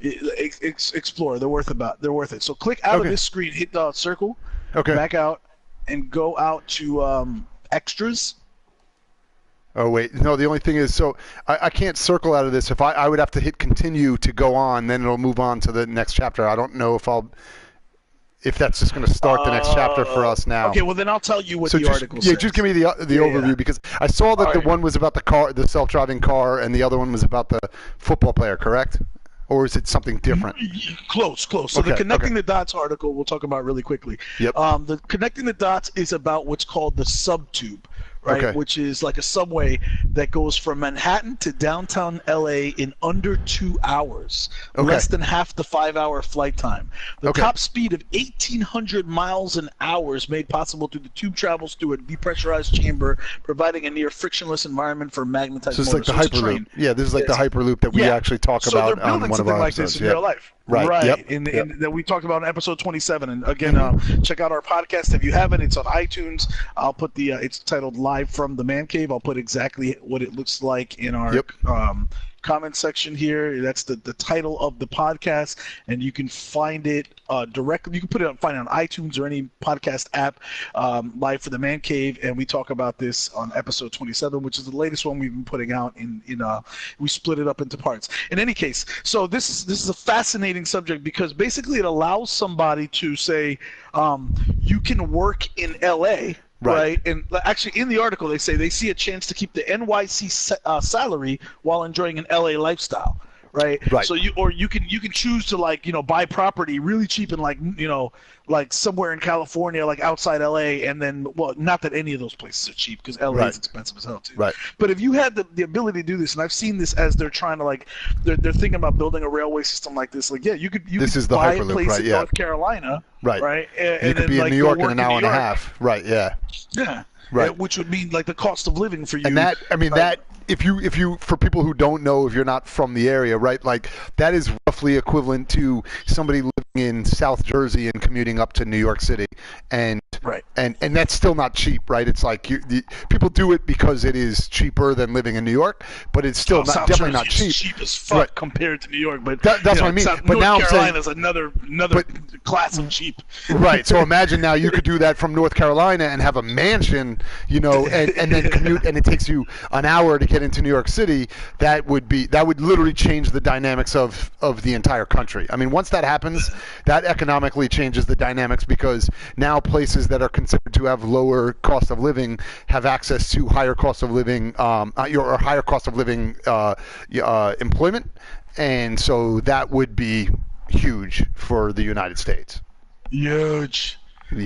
explore. They're worth it. So click out of this screen, hit the circle, back out, and go out to extras. Oh wait, no. The only thing is, so I can't circle out of this. If I would have to hit continue to go on, then it'll move on to the next chapter. I don't know if that's just going to start the next chapter for us now. Okay, well then I'll tell you what the article says. Yeah, just give me the overview because I saw that the one was about the self-driving car, and the other one was about the football player. Correct? Or is it something different? Close. So the Connecting the Dots article we'll talk about really quickly. Yep. The Connecting the Dots is about what's called the subtube, right? Which is like a subway that goes from Manhattan to downtown LA in under 2 hours, less than half the 5-hour flight time. The top speed of 1,800 miles an hour is made possible through the tube travels through a depressurized chamber, providing a near frictionless environment for magnetized motors. So it's like the Hyperloop. Yeah, this is like the Hyperloop that we actually talk about on one of our like this in real life. Right. Yep. That we talked about in episode 27. And again, check out our podcast if you haven't. It's on iTunes. I'll put it's titled Live from the Man Cave. I'll put exactly what it looks like in our comment section here. That's the title of the podcast, and you can find it directly. You can find it on iTunes or any podcast app, Live for the Man Cave, and we talk about this on episode 27, which is the latest one we've been putting out. We split it up into parts. In any case, so this is a fascinating subject because basically it allows somebody to say, you can work in LA. Right, and actually in the article they say they see a chance to keep the NYC salary while enjoying an LA lifestyle. Right. So you can choose to buy property really cheap in like somewhere in California, like outside LA, and then not that any of those places are cheap because LA is expensive as hell too. Right. But if you had the ability to do this, and I've seen this as they're trying to they're thinking about building a railway system like this. You could buy a place in North Carolina. Right. And you could be in New York in an hour and a half. Right. Yeah. Yeah. Right. Which would mean the cost of living for you. And that if you for people who don't know, if you're not from the area, right, that is roughly equivalent to somebody living in South Jersey and commuting up to New York City, and that's still not cheap, right? It's like people do it because it is cheaper than living in New York, but it's still definitely not cheap. Cheap as fuck compared to New York, but that's what I mean. But North now Carolina's another class of cheap. Right. So imagine now you could do that from North Carolina and have a mansion, and then commute, and it takes you an hour to get into New York City. That would literally change the dynamics of the entire country. I mean, once that happens, that economically changes the dynamics because now places that are considered to have lower cost of living have access to higher cost of living employment, and so that would be huge for the United States. Huge.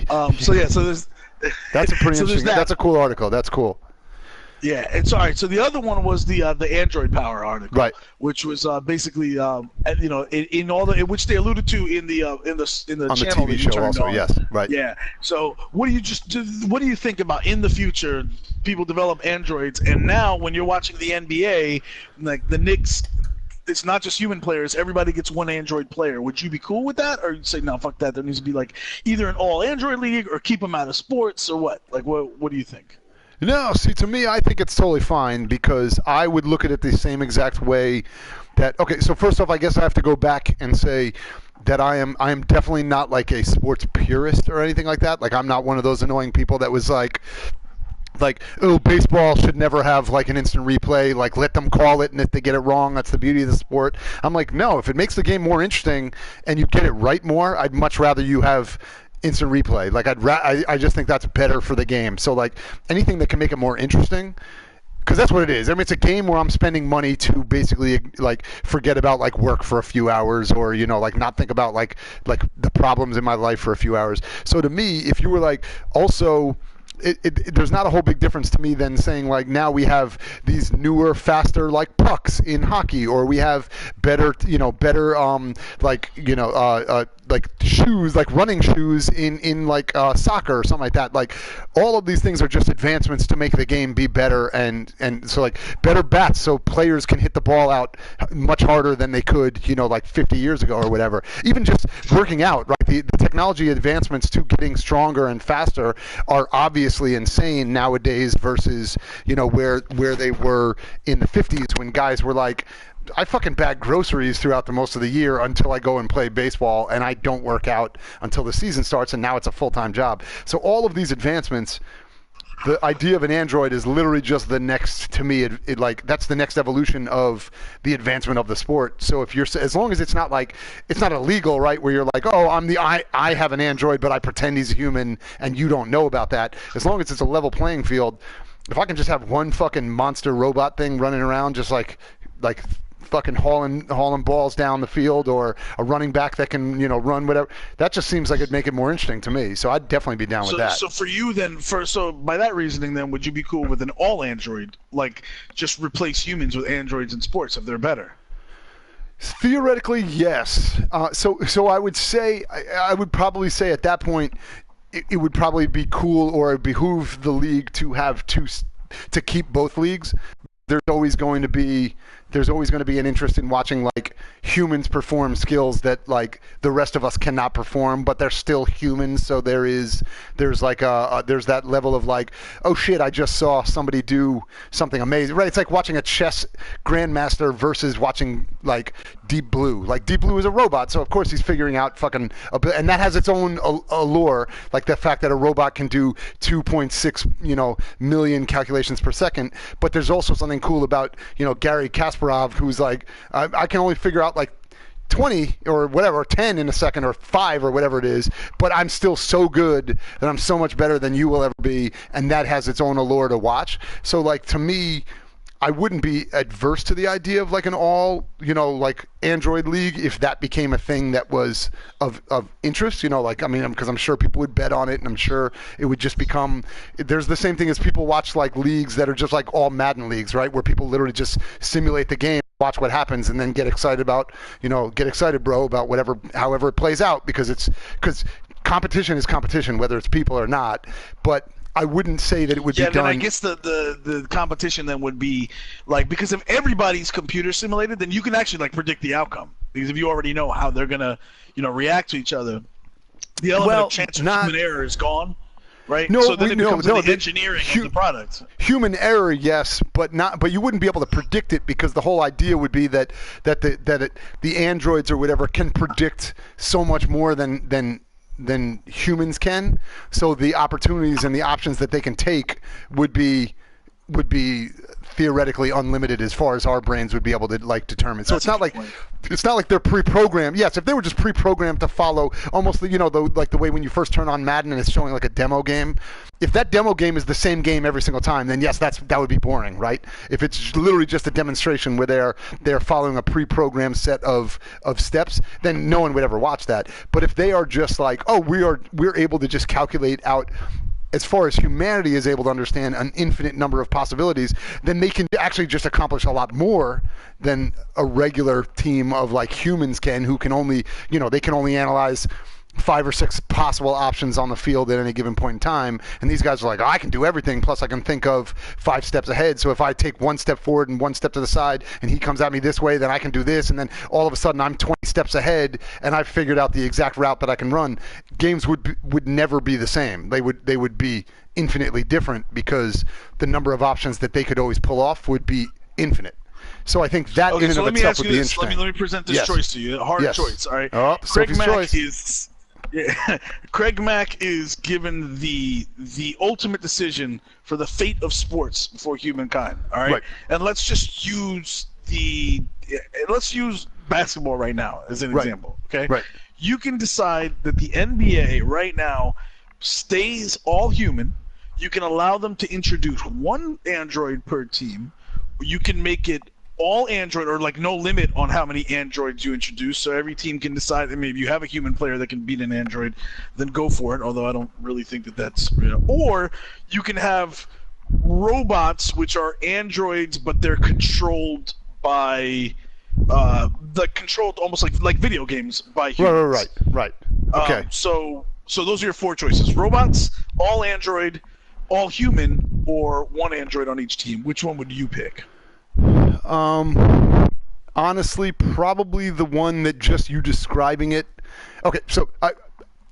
So there's that's a pretty interesting. That's a cool article. That's cool. Yeah, and so the other one was the Android Power article, right? Which was basically in all which they alluded to in the on channel the TV show also, on. yes, right. Yeah. So what do you think about in the future people develop androids, and now when you're watching the NBA, like the Knicks, it's not just human players. Everybody gets one Android player. Would you be cool with that, or you'd say no, fuck that? There needs to be either an all Android league or keep them out of sports, or what? What do you think? No, see, to me, I think it's totally fine because I would look at it the same exact way that, okay, so first off, I guess I have to go back and say that I am definitely not like a sports purist or anything like that. I'm not one of those annoying people that was like, oh, baseball should never have an instant replay, let them call it, and if they get it wrong, that's the beauty of the sport. I'm like, no, if it makes the game more interesting and you get it right more, I'd much rather you have instant replay. I just think that's better for the game. So anything that can make it more interesting, because that's what it is. I mean, it's a game where I'm spending money to basically forget about work for a few hours, or not think about the problems in my life for a few hours. So to me, if you were also there's not a whole big difference to me than saying like now we have these newer, faster like pucks in hockey, or we have better like shoes, like running shoes in like soccer or something like that. Like all of these things are just advancements to make the game be better, and so like better bats so players can hit the ball out much harder than they could, like 50 years ago or whatever. Even just working out, right? The technology advancements to getting stronger and faster are obviously insane nowadays versus, where they were in the 50s when guys were like, I fucking bag groceries throughout the most of the year until I go and play baseball, and I don't work out until the season starts, and now it's a full-time job. So all of these advancements, the idea of an android is literally just the next, to me, that's the next evolution of the advancement of the sport. So if as long as it's not like, it's not illegal, right, where you're like, oh, I have an android, but I pretend he's a human, and you don't know about that. As long as it's a level playing field, if I can just have one fucking monster robot thing running around just like fucking hauling balls down the field, or a running back that can run whatever, that just seems like it'd make it more interesting to me. So I'd definitely be down with that. So for you then, so by that reasoning then, would you be cool with an all android, like just replace humans with androids in sports if they're better? Theoretically, yes. So I would say, I would probably say at that point it would probably be cool, or it behoove the league to have to keep both leagues. There's always going to be an interest in watching like humans perform skills that like the rest of us cannot perform, but they're still humans. So there's that level of like, oh shit, I just saw somebody do something amazing, right? It's like watching a chess grandmaster versus watching like Deep Blue. Like Deep Blue is a robot, so of course he's figuring out fucking and that has its own allure, like the fact that a robot can do 2.6 million calculations per second. But there's also something cool about Gary Kasparov, who's like, I can only figure out like 20 or whatever, 10 in a second, or 5 or whatever it is, but I'm still so good that I'm so much better than you will ever be, and that has its own allure to watch. So like to me, I wouldn't be adverse to the idea of like an all, like Android league if that became a thing that was of interest, because I'm sure people would bet on it, and I'm sure it would just become, there's the same thing as people watch like leagues that are just like all Madden leagues, right? Where people literally just simulate the game, watch what happens, and then get excited bro, about however it plays out, because competition is competition, whether it's people or not. But I wouldn't say that it would be done. Yeah, then I guess the competition then would be like, because if everybody's computer simulated, then you can actually like predict the outcome, because if you already know how they're gonna react to each other, the element of chance of human error is gone, right? No, so then it becomes the engineering of the product. Human error, yes, but you wouldn't be able to predict it, because the whole idea would be that the androids or whatever can predict so much more than humans can. So the opportunities and the options that they can take would be theoretically unlimited as far as our brains would be able to like determine. So it's not like they're pre-programmed. Yes, if they were just pre-programmed to follow almost the way when you first turn on Madden and it's showing like a demo game. If that demo game is the same game every single time, then yes, that would be boring, right? If it's literally just a demonstration where they're following a pre-programmed set of steps, then no one would ever watch that. But if they are just like, oh, we're able to just calculate out, as far as humanity is able to understand, an infinite number of possibilities, then they can actually just accomplish a lot more than a regular team of like humans can, who can only, they can only analyze 5 or 6 possible options on the field at any given point in time. And these guys are like, oh, I can do everything, plus I can think of 5 steps ahead. So if I take 1 step forward and 1 step to the side, and he comes at me this way, then I can do this, and then all of a sudden I'm 20 steps ahead, and I've figured out the exact route that I can run. Games would never be the same. They would be infinitely different, because the number of options that they could always pull off would be infinite. So I think that in and of itself would be interesting. Let me present this choice to you. A hard choice, all right? Oh, CraigMakk is... Yeah, CraigMakk is given the ultimate decision for the fate of sports for humankind. All right, and let's just use basketball right now as an example. Okay, right. You can decide that the NBA right now stays all human. You can allow them to introduce 1 android per team. You can make it all Android, or like no limit on how many androids you introduce, so every team can decide that maybe you have a human player that can beat an android, then go for it, although I don't really think that that's, or you can have robots which are androids, but they're controlled by controlled almost like video games by humans. Right. Okay. So those are your 4 choices: robots, all android, all human, or 1 android on each team. Which one would you pick? Honestly, probably the one that just you describing it. Okay, so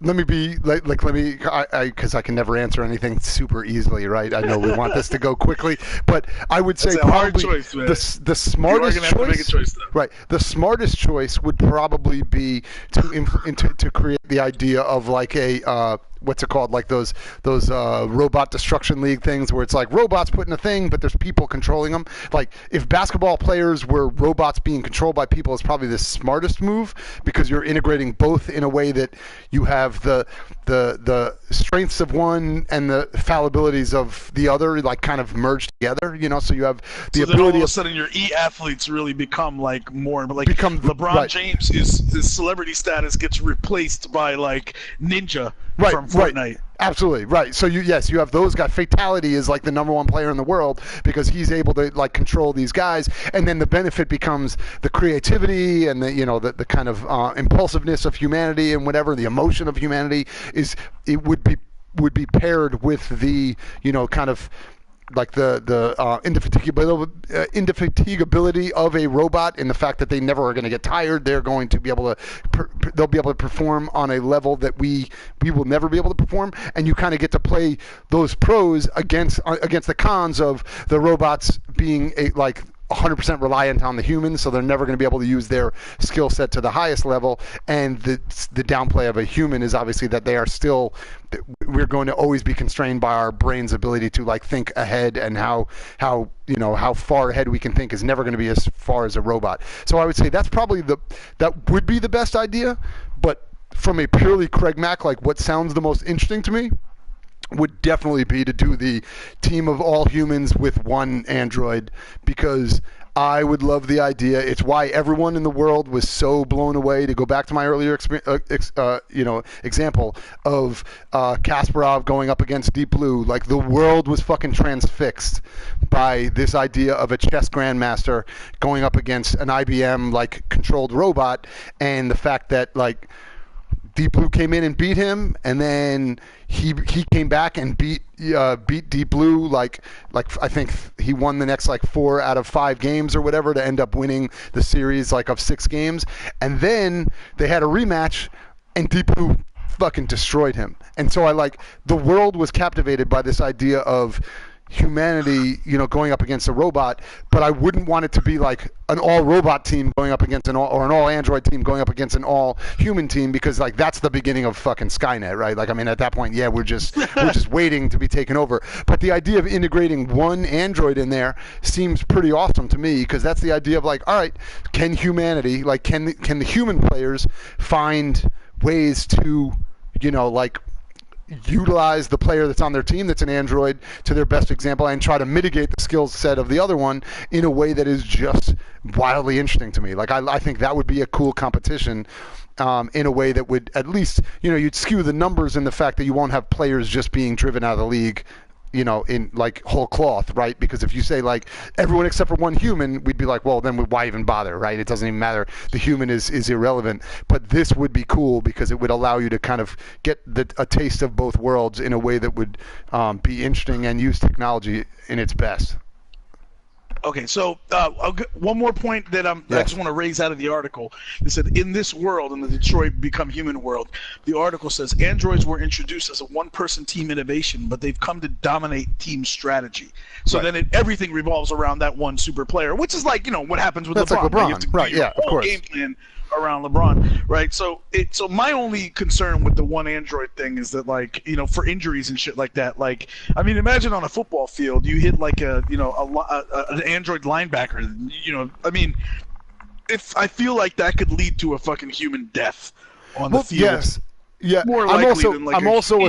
let me be because I can never answer anything super easily, right? I know we want this to go quickly, but I would say probably choice, man. the smartest choice. Make a choice, right, the smartest choice would probably be to create the idea of like a what's it called? Like those robot destruction league things where it's like robots put in a thing, but there's people controlling them. Like if basketball players were robots being controlled by people, it's probably the smartest move because you're integrating both in a way that you have the strengths of one and the fallibilities of the other, like kind of merged together. So you have the ability. Then all of a sudden, your e-athletes really become like more, but like LeBron James, his celebrity status gets replaced by like Ninja. From Fortnite. Right. Absolutely, right. So you have those guys. Fatality is like the number 1 player in the world because he's able to like control these guys, and then the benefit becomes the creativity and the kind of impulsiveness of humanity and whatever the emotion of humanity is. It would be paired with the kind of like the indefatigability of a robot, and the fact that they never are going to get tired. They're going to be able to they'll be able to perform on a level that we will never be able to perform, and you kind of get to play those pros against the cons of the robots being 100% reliant on the humans, so they're never going to be able to use their skill set to the highest level. And the downplay of a human is obviously that we're going to always be constrained by our brain's ability to like think ahead, and how far ahead we can think is never going to be as far as a robot. So I would say that's probably that would be the best idea. But from a purely CraigMakk, like what sounds the most interesting to me would definitely be to do the team of all humans with 1 android, because I would love the idea. It's why everyone in the world was so blown away, to go back to my earlier example of Kasparov going up against Deep Blue. Like the world was fucking transfixed by this idea of a chess grandmaster going up against an IBM like controlled robot, and the fact that like Deep Blue came in and beat him, and then he came back and beat Deep Blue. Like I think he won the next like 4 out of 5 games or whatever to end up winning the series like of 6 games. And then they had a rematch, and Deep Blue fucking destroyed him. And so the world was captivated by this idea of humanity, going up against a robot, but I wouldn't want it to be like an all-robot team going up against an all-android team going up against an all-human team, because like that's the beginning of fucking Skynet, right? Like I mean, at that point, yeah, we're just waiting to be taken over. But the idea of integrating 1 android in there seems pretty awesome to me, because that's the idea of like, all right, can humanity, like can the human players find ways to, utilize the player that's on their team that's an android to their best example, and try to mitigate the skill set of the other one in a way that is just wildly interesting to me. Like I think that would be a cool competition in a way that would at least, you'd skew the numbers in the fact that you won't have players just being driven out of the league in like whole cloth, right? Because if you say like everyone except for 1 human, we'd be like, well, then why even bother, right? It doesn't even matter. The human is irrelevant. But this would be cool because it would allow you to kind of get a taste of both worlds in a way that would be interesting and use technology in its best. Okay, so one more point that I just want to raise out of the article. It said, in this world, in the Detroit Become Human world, the article says, androids were introduced as a 1-person team innovation, but they've come to dominate team strategy. So then everything revolves around that 1 super player, which is like, what happens with That's LeBron. Like LeBron. You have to right, yeah, of course. Game plan around LeBron, right? So my only concern with the 1 android thing is that, like, for injuries and shit like that, like, I mean, imagine on a football field you hit like an android linebacker, I mean, if I feel like that could lead to a fucking human death on the field. Yes. Yeah, more likely than like I'm also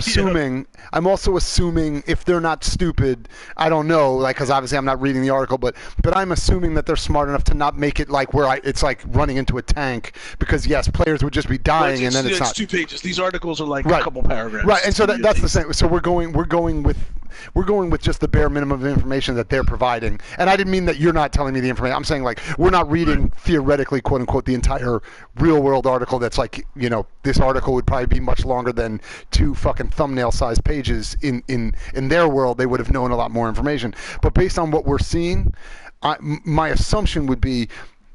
assuming if they're not stupid, I don't know, like, because obviously I'm not reading the article, but I'm assuming that they're smart enough to not make it like it's like running into a tank, because yes, players would just be dying, and then it's not 2 pages. These articles are like a couple paragraphs. Right, and so that's the same. So we're going with just the bare minimum of information that they're providing. And I didn't mean that you're not telling me the information. I'm saying, like, we're not reading theoretically, quote unquote, the entire real world article. That's like, this article would probably be much longer than 2 fucking thumbnail sized pages. In their world, they would have known a lot more information. But based on what we're seeing, my assumption would be,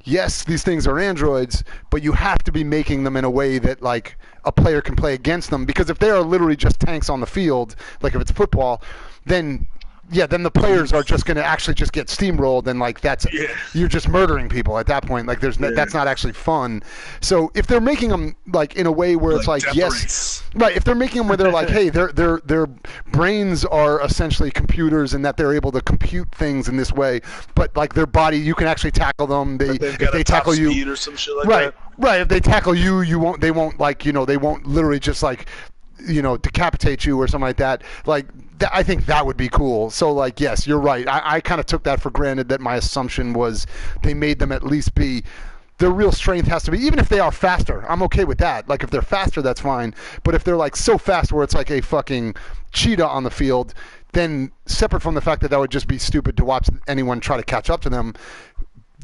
yes, these things are androids, but you have to be making them in a way that, like, a player can play against them. Because if they are literally just tanks on the field, like if it's football, then the players are just going to actually just get steamrolled, and like you're just murdering people at that point. Like that's not actually fun. So if they're making them like in a way where it's like yes, right. If they're making them where they're like, hey, their brains are essentially computers, and that they're able to compute things in this way, but like their body, you can actually tackle them. If they tackle you, or some shit like right, that. right. If they tackle you, they won't like they won't literally just like decapitate you or something like that. Like I think that would be cool. So like, yes, you're right. I kind of took that for granted. That my assumption was they made them at least be. Their real strength has to be, even if they are faster, I'm okay with that. Like if they're faster, that's fine. But if they're like so fast where it's like a fucking cheetah on the field, then separate from the fact that would just be stupid to watch anyone try to catch up to them.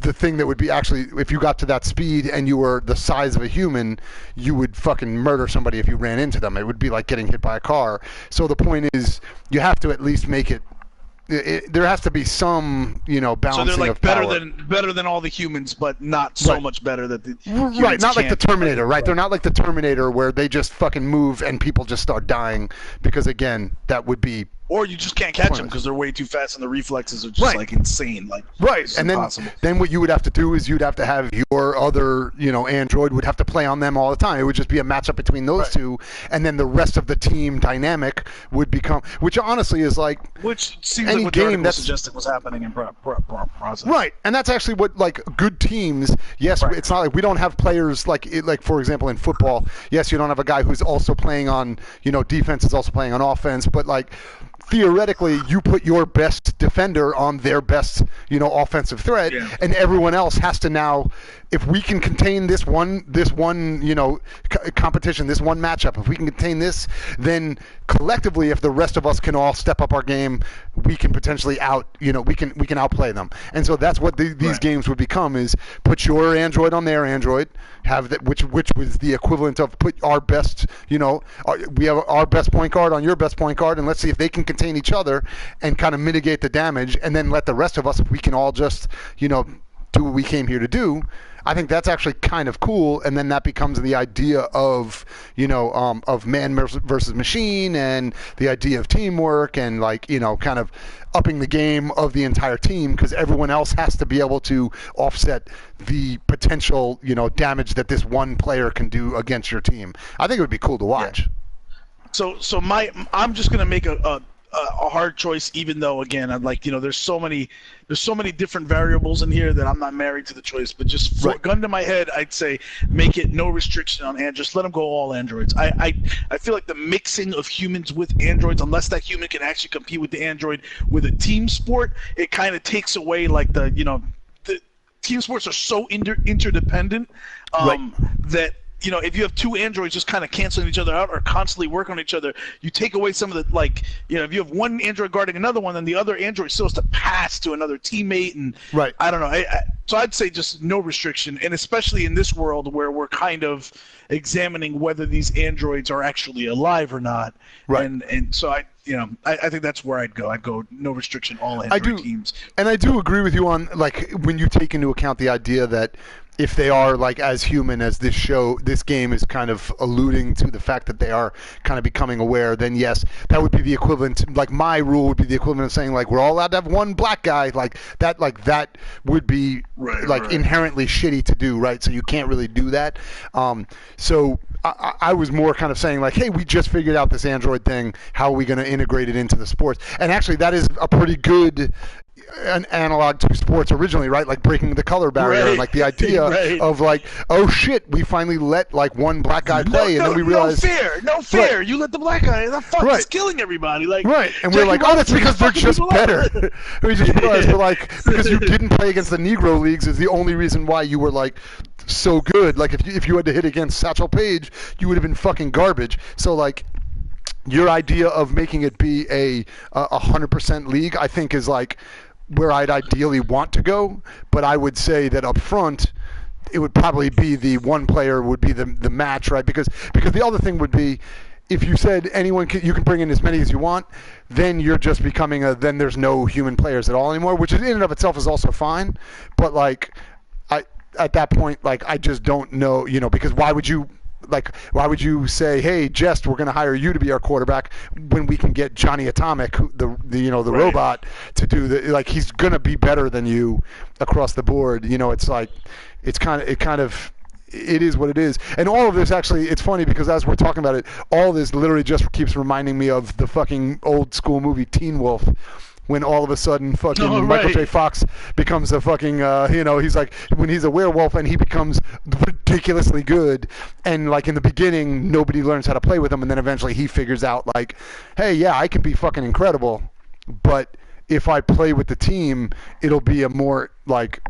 The thing that would be actually, if you got to that speed and you were the size of a human, you would fucking murder somebody if you ran into them. It would be like getting hit by a car. So the point is, you have to at least make it. There has to be some, balancing. So they're like of power. better than all the humans, but not so much better that the humans right. Not like the Terminator, right? Right. They're not like the Terminator where they just fucking move and people just start dying, because again, that would be. Or you just can't catch them because they're way too fast and the reflexes are just like insane. Like and then what you would have to do is you'd have to have your other android would have to play on them all the time. It would just be a matchup between those two, and then the rest of the team dynamic would become, which honestly is like seems any like what game that's suggesting was happening in process. Right, and that's actually what like good teams. Yes, it's not like we don't have players like for example in football. Yes, you don't have a guy who's also playing on defense is also playing on offense, but like. Theoretically, you put your best defender on their best, offensive threat, and everyone else has to now. If we can contain this one, competition, this one matchup, if we can contain this, then collectively, if the rest of us can all step up our game, we can potentially we can outplay them. And so that's what these games would become: is put your android on their android, have that, which was the equivalent of put our best, we have our best point guard on your best point guard, and let's see if they can contain each other and kind of mitigate the damage, and then let the rest of us, if we can all just, do what we came here to do. I think that's actually kind of cool, and then that becomes the idea of, of man versus machine, and the idea of teamwork, and like, kind of upping the game of the entire team, because everyone else has to be able to offset the potential, damage that this one player can do against your team. I think it would be cool to watch. Yeah. So I'm just gonna make a hard choice, even though again I'm like there's so many different variables in here that I'm not married to the choice, but just gun to my head, I'd say make it no restriction on androids. Just let them go all androids. I feel like the mixing of humans with androids, unless that human can actually compete with the android with a team sport, it kind of takes away like the team sports are so interdependent that. If you have 2 androids just kind of canceling each other out or constantly working on each other, you take away some of the, like, if you have one android guarding another one, then the other android still has to pass to another teammate. And I don't know. So I'd say just no restriction. And especially in this world where we're kind of examining whether these androids are actually alive or not. Right. And so I think that's where I'd go. I'd go no restriction, all android teams. And I do agree with you on, like, when you take into account the idea that if they are like as human as this game is kind of alluding to the fact that they are kind of becoming aware, then yes, that would be the equivalent. Like my rule would be the equivalent of saying like we're all allowed to have one black guy. Like that would be inherently shitty to do, right? So you can't really do that. So I was more kind of saying like, hey, we just figured out this Android thing. How are we going to integrate it into the sports? And actually, that is a pretty good an analog to sports originally, right? Like breaking the color barrier, and like the idea of like, oh shit, we finally let like one black guy play, and then we realized no fair. You let the black guy, that fuck is killing everybody. Like and we're like, oh, that's because they're just better. We just realized we're like, because you didn't play against the Negro leagues is the only reason why you were like so good. Like if you had to hit against Satchel Paige, you would have been fucking garbage. So like, your idea of making it be a 100% league, I think, is like where I'd ideally want to go, but I would say that up front, it would probably be the one player would be the match, right? Because the other thing would be, if you said you can bring in as many as you want, then you're just becoming then there's no human players at all anymore, which in and of itself is also fine. But like, at that point, like I just don't know, because why would you say, hey, Jest, we're going to hire you to be our quarterback when we can get Johnny Atomic, the robot, to do he's going to be better than you across the board. It's like, it is what it is. And all of this, actually, it's funny because as we're talking about it, all this literally just keeps reminding me of the fucking old school movie Teen Wolf, when all of a sudden fucking Michael J. Fox becomes a fucking, he's like, when he's a werewolf and he becomes ridiculously good, and like in the beginning, nobody learns how to play with him, and then eventually he figures out like, hey, yeah, I can be fucking incredible, but if I play with the team, it'll be a more like,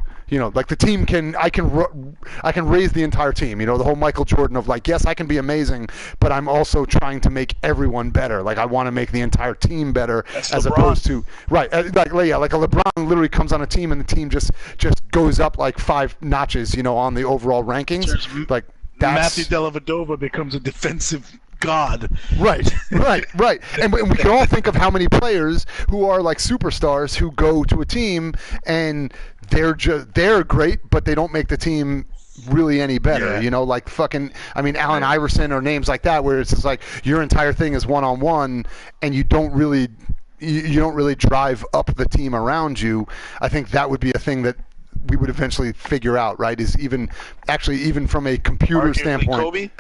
like the team I can raise the entire team. The whole Michael Jordan of like, yes, I can be amazing, but I'm also trying to make everyone better. Like I want to make the entire team better. That's as LeBron. Opposed to like a LeBron literally comes on a team and the team just goes up like 5 notches, on the overall rankings. Like Matthew Dellavedova becomes a defensive god. Right. And we can all think of how many players who are like superstars who go to a team and they're great, but they don't make the team really any better. Like fucking, Allen Iverson or names like that, where it's just like your entire thing is one-on-one and you don't really drive up the team around you. I think that would be a thing that we would eventually figure out, right? Is even from a computer standpoint. Kobe?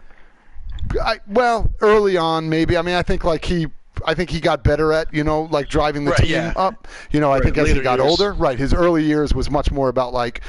Early on, maybe. I think he got better at, like driving the team up. I think as he got older, his early years was much more about like,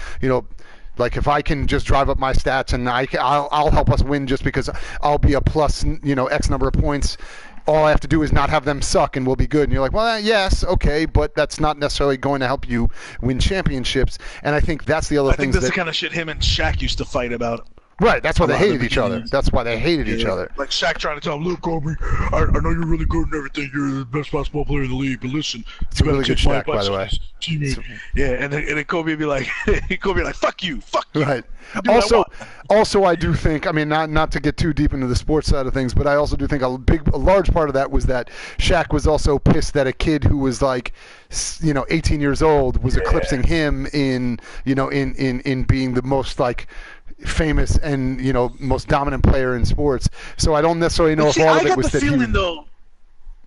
like if I can just drive up my stats and I'll help us win just because I'll be a plus, X number of points. All I have to do is not have them suck and we'll be good. And you're like, well, yes, okay, but that's not necessarily going to help you win championships. And I think that's the other thing. I think that's the kind of shit him and Shaq used to fight about. Right, that's why they hated each other. That's why they hated each other. Like Shaq trying to tell him, look, Kobe, I know you're really good and everything. You're the best basketball player in the league, but listen, it's a really good Shaq, by the way. And then Kobe would be like, fuck you. Right. Also, I do think, not to get too deep into the sports side of things, but I also do think a large part of that was that Shaq was also pissed that a kid who was like, 18 years old was eclipsing him in being the most like famous and most dominant player in sports. So I don't necessarily know if all of it was that he. I got the feeling though,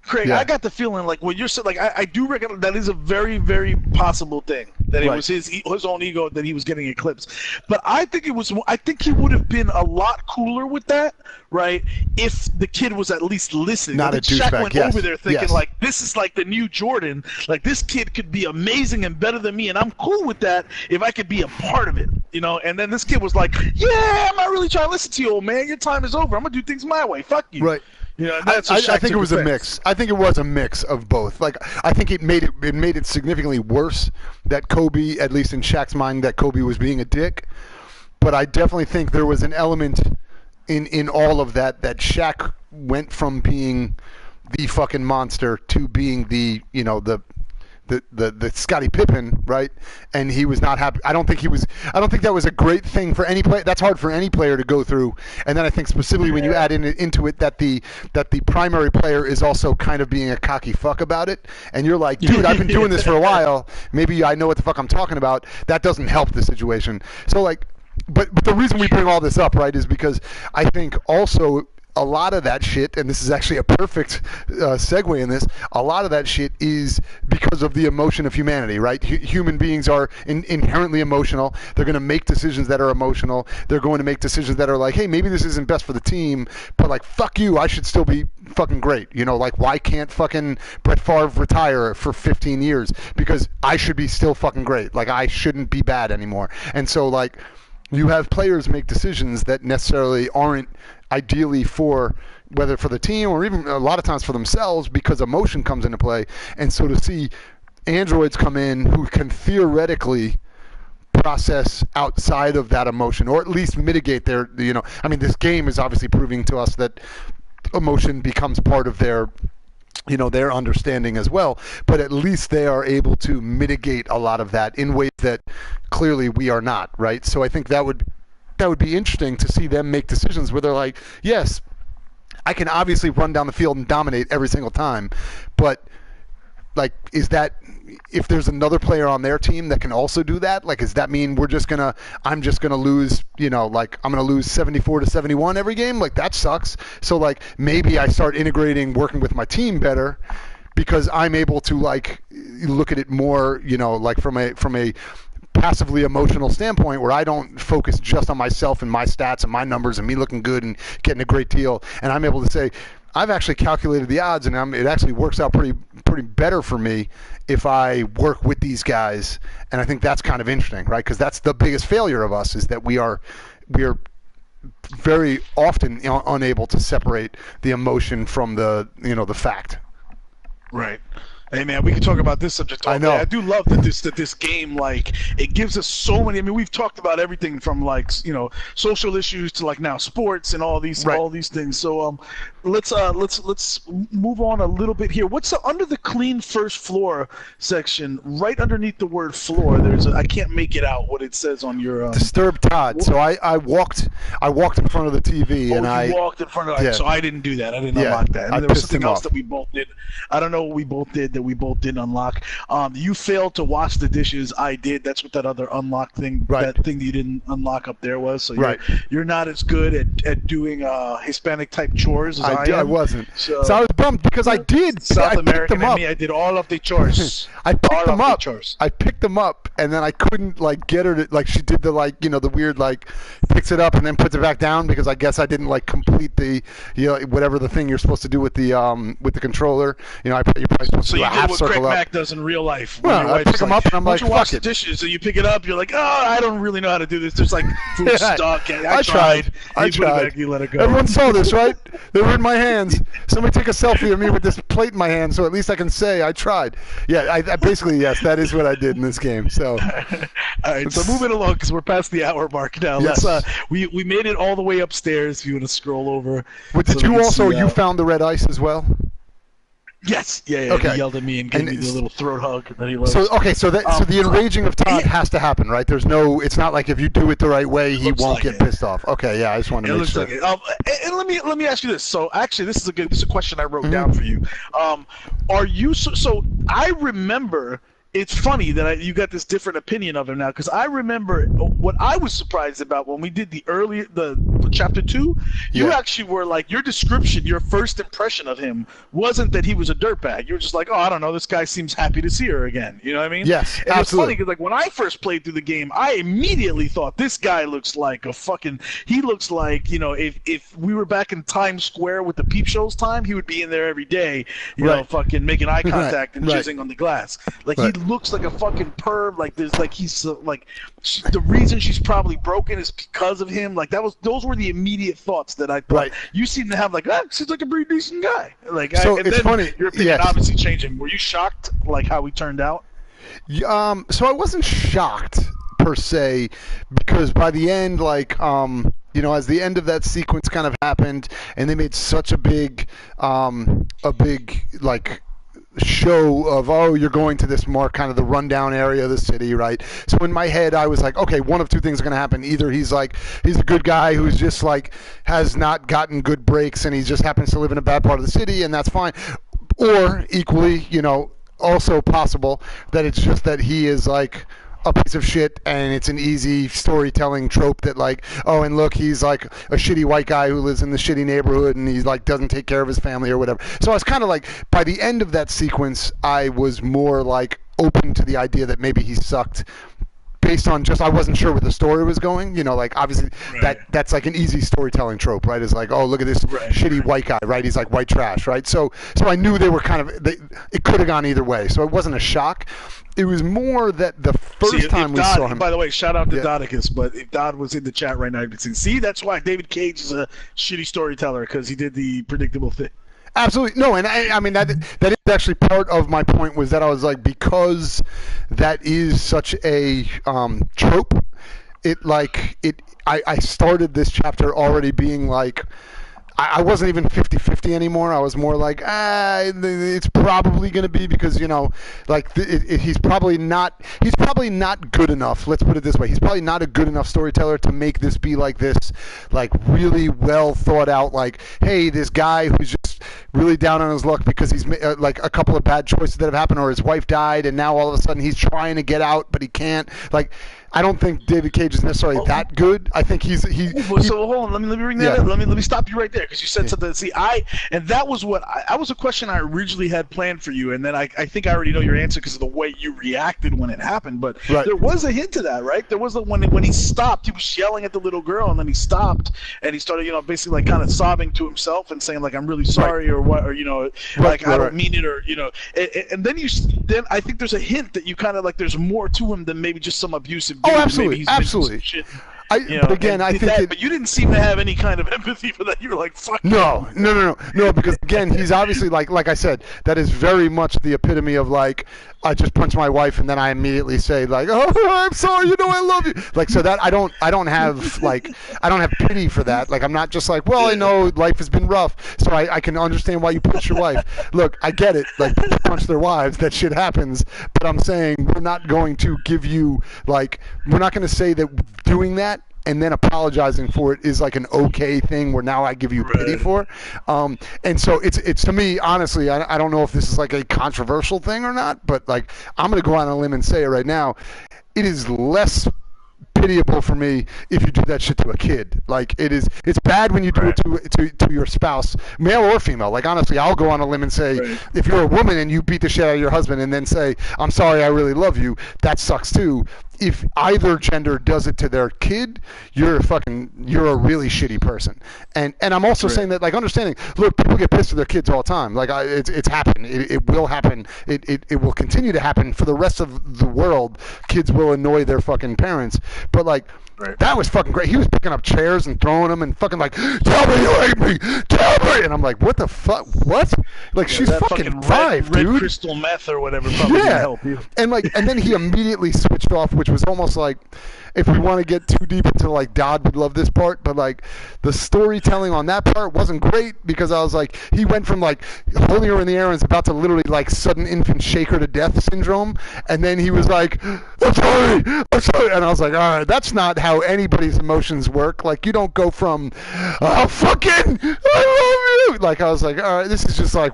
Craig. I got the feeling like when you're like I do reckon that is a very, very possible thing that it was his own ego that he was getting eclipsed. But I think he would have been a lot cooler with that, right? If the kid was at least listening. Not a douchebag. Shaq went over there thinking like, this is like the new Jordan. Like this kid could be amazing and better than me, and I'm cool with that if I could be a part of it, And then this kid was like, yeah, I'm not really trying to listen to you, old man. Your time is over. I'm gonna do things my way. Fuck you. Right. I think it was a mix. I think it was a mix of both. Like I think it made it significantly worse that Kobe, at least in Shaq's mind, that Kobe was being a dick. But I definitely think there was an element in all of that Shaq went from being the fucking monster to being the Scottie Pippen, right? And he was not happy. I don't think that was a great thing for any player. That's hard for any player to go through. And then I think specifically when you add into it that the primary player is also kind of being a cocky fuck about it, and you're like, dude, I've been doing this for a while. Maybe I know what the fuck I'm talking about. That doesn't help the situation. So like, but the reason we bring all this up, right, is because I think also a lot of that shit, and this is actually a perfect segue in this, a lot of that shit is because of the emotion of humanity, right? Human beings are inherently emotional. They're going to make decisions that are emotional. They're going to make decisions that are like, hey, maybe this isn't best for the team, but like, fuck you, I should still be fucking great. You know, like, why can't fucking Brett Favre retire for 15 years? Because I should be still fucking great. Like, I shouldn't be bad anymore. And so, like, you have players make decisions that necessarily aren't ideally for, whether for the team or even a lot of times for themselves, because emotion comes into play. And so to see androids come in who can theoretically process outside of that emotion, or at least mitigate their, you know, I mean, this game is obviously proving to us that emotion becomes part of their, you know, their understanding as well, but at least they are able to mitigate a lot of that in ways that clearly we are not, right? So I think that would be interesting to see them make decisions where they're like, yes, I can obviously run down the field and dominate every single time, but like, is that, if there's another player on their team that can also do that, like, does that mean I'm just gonna lose, you know, like, I'm gonna lose 74-71 every game? Like, that sucks. So like, maybe I start integrating working with my team better, because I'm able to like look at it more, you know, like from a passively emotional standpoint, where I don't focus just on myself and my stats and my numbers and me looking good and getting a great deal, and I'm able to say, I've actually calculated the odds, and it actually works out pretty better for me if I work with these guys. And I think that's kind of interesting, right? Because that's the biggest failure of us, is that we are very often unable to separate the emotion from the, you know, the fact. Right. Hey man, we can talk about this subject all day. I do love that this game, like, it gives us so many. I mean, we've talked about everything from, like, you know, social issues to, like, now sports and all these things. So let's move on a little bit here. What's under the clean first floor section? Right underneath the word floor, there's I can't make it out what it says on your Disturb Todd. So I walked in front of the TV, and I walked in front of. Yeah. So I didn't do that. I didn't unlock that. And there was something else that we both did. I don't know what we both did that we both didn't unlock. You failed to wash the dishes. I did. That's what that other unlock thing, that thing that you didn't unlock up there was. So you're not as good at doing Hispanic type chores as I am. I wasn't. So I was bummed because I did. South American and me, I did all of the chores. I picked them up. I picked them up, and then I couldn't like get her to, like, she did the, like, you know, the weird, like, picks it up and then puts it back down, because I guess I didn't like complete the, you know, whatever the thing you're supposed to do with the controller. You know, you're probably supposed to do a half circle up. So you did what CraigMakk does in real life. Well, I pick them up and I'm like, fuck it. Once you wash the dishes and you pick it up, you're like, oh, I don't really know how to do this. There's like food stuck. I tried. I tried. You let it go. Everyone saw this, right? They were in my hands. Somebody take a selfie of me with this plate in my hand, so at least I can say I tried. Yeah, I basically, yes, that is what I did in this game. So, all right. So moving along, because we're past the hour mark now. Yes. Let's. We made it all the way upstairs. If you want to scroll over. But did you also you found the red ice as well? Yes. Yeah. Okay. He yelled at me and gave me the little throat hug that he loves. So so the enraging of Todd has to happen, right? There's no. It's not like if you do it the right way, he won't get pissed off. Okay. Yeah. I just wanted to make sure. It looks like it. And let me ask you this. So actually, this is a question I wrote down for you. Are you so? I remember. It's funny that you got this different opinion of him now, because I remember what I was surprised about when we did the chapter 2. You actually were like, your description, your first impression of him wasn't that he was a dirtbag. You were just like, oh, I don't know, this guy seems happy to see her again. You know what I mean? Yes, and absolutely. It's funny because, like, when I first played through the game, I immediately thought this guy looks like he looks like, you know, if we were back in Times Square with the Peep Show's time, he would be in there every day, you know, fucking making eye contact and jizzing on the glass. Like he looks like a fucking perv. Like there's like he's like the reason she's probably broken is because of him. Like those were the immediate thoughts that I thought. Right. You seem to have like, seems like a pretty decent guy. Like so and it's then funny. Your opinion obviously changing. Were you shocked like how he turned out? So I wasn't shocked per se, because by the end, like you know, as the end of that sequence kind of happened, and they made such a big like show of, oh, you're going to this more kind of the rundown area of the city, right? So in my head, I was like, okay, one of two things are going to happen. Either he's a good guy who's just like has not gotten good breaks and he just happens to live in a bad part of the city, and that's fine. Or equally, you know, also possible that it's just that he is like a piece of shit, and it's an easy storytelling trope that like, oh, and look, he's like a shitty white guy who lives in the shitty neighborhood, and he's like doesn't take care of his family or whatever. So I was kind of like, by the end of that sequence, I was more like open to the idea that maybe he sucked. Based on just, I wasn't sure where the story was going. You know, like obviously that's like an easy storytelling trope, right? It's like, oh, look at this shitty white guy, right? He's like white trash, right? So I knew they were kind of, it could have gone either way. So it wasn't a shock. It was more that the first time we saw him. By the way, shout out to Dodicus, but if Dodd was in the chat right now, you'd be saying, see, that's why David Cage is a shitty storyteller, because he did the predictable thing. Absolutely. No, and I mean, that is actually part of my point, was that I was like, because that is such a trope, I started this chapter already being like, I wasn't even 50-50 anymore. I was more like, it's probably going to be because, you know, like he's probably not good enough. Let's put it this way. He's probably not a good enough storyteller to make this be like this, like really well thought out, like, hey, this guy who's just really down on his luck because he's like a couple of bad choices that have happened, or his wife died and now all of a sudden he's trying to get out, but he can't. Like, I don't think David Cage is necessarily that good. I think he's So hold on, let me bring that up. Let me stop you right there, because you said something. See, that was what I was a question I originally had planned for you, and then I think I already know your answer because of the way you reacted when it happened. But there was a hint to that, right? There was when he stopped, he was yelling at the little girl, and then he stopped and he started, you know, basically like kind of sobbing to himself and saying like, I'm really sorry, or what, or you know, like I don't mean it, or you know, and then I think there's a hint that you kind of like there's more to him than maybe just some abusive. Oh, absolutely, absolutely. But again, I think but you didn't seem to have any kind of empathy for that. You were like, "Fuck." No, because again, he's obviously like I said, that is very much the epitome of like, I just punch my wife and then I immediately say like, oh, I'm sorry, you know, I love you. Like, so that I don't have pity for that. Like, I'm not just like, well, I know life has been rough, so I can understand why you punch your wife. Look, I get it. Like, people punch their wives, that shit happens. But I'm saying we're not going to give you like, we're not going to say that doing that and then apologizing for it is like an okay thing where now I give you pity for. And so it's to me, honestly, I don't know if this is like a controversial thing or not, but like, I'm going to go on a limb and say it right now. It is less pitiable for me if you do that shit to a kid. Like, it's bad when you do it to your spouse, male or female. Like, honestly, I'll go on a limb and say, if you're a woman and you beat the shit out of your husband and then say, I'm sorry, I really love you, that sucks too. If either gender does it to their kid, you're a really shitty person. And I'm also saying that, like, understanding, look, people get pissed at their kids all the time. Like, it's happened. It will happen. It will continue to happen for the rest of the world. Kids will annoy their fucking parents. But like, that was fucking great. He was picking up chairs and throwing them and fucking like, tell me you hate me, tell me. And I'm like, what the fuck? What? Like, she's fucking 5, dude. Red crystal meth or whatever probably can help you. And like, and then he immediately switched off, which was almost like, if we want to get too deep into like, Dodd would love this part, but like the storytelling on that part wasn't great, because I was like, he went from like holding her in the air and is about to literally like sudden infant shake her to death syndrome, and then he was like, I'm sorry, and I was like, all right, that's not how anybody's emotions work. Like, you don't go from, oh, fucking, I love you. Like, I was like, all right, this is just like,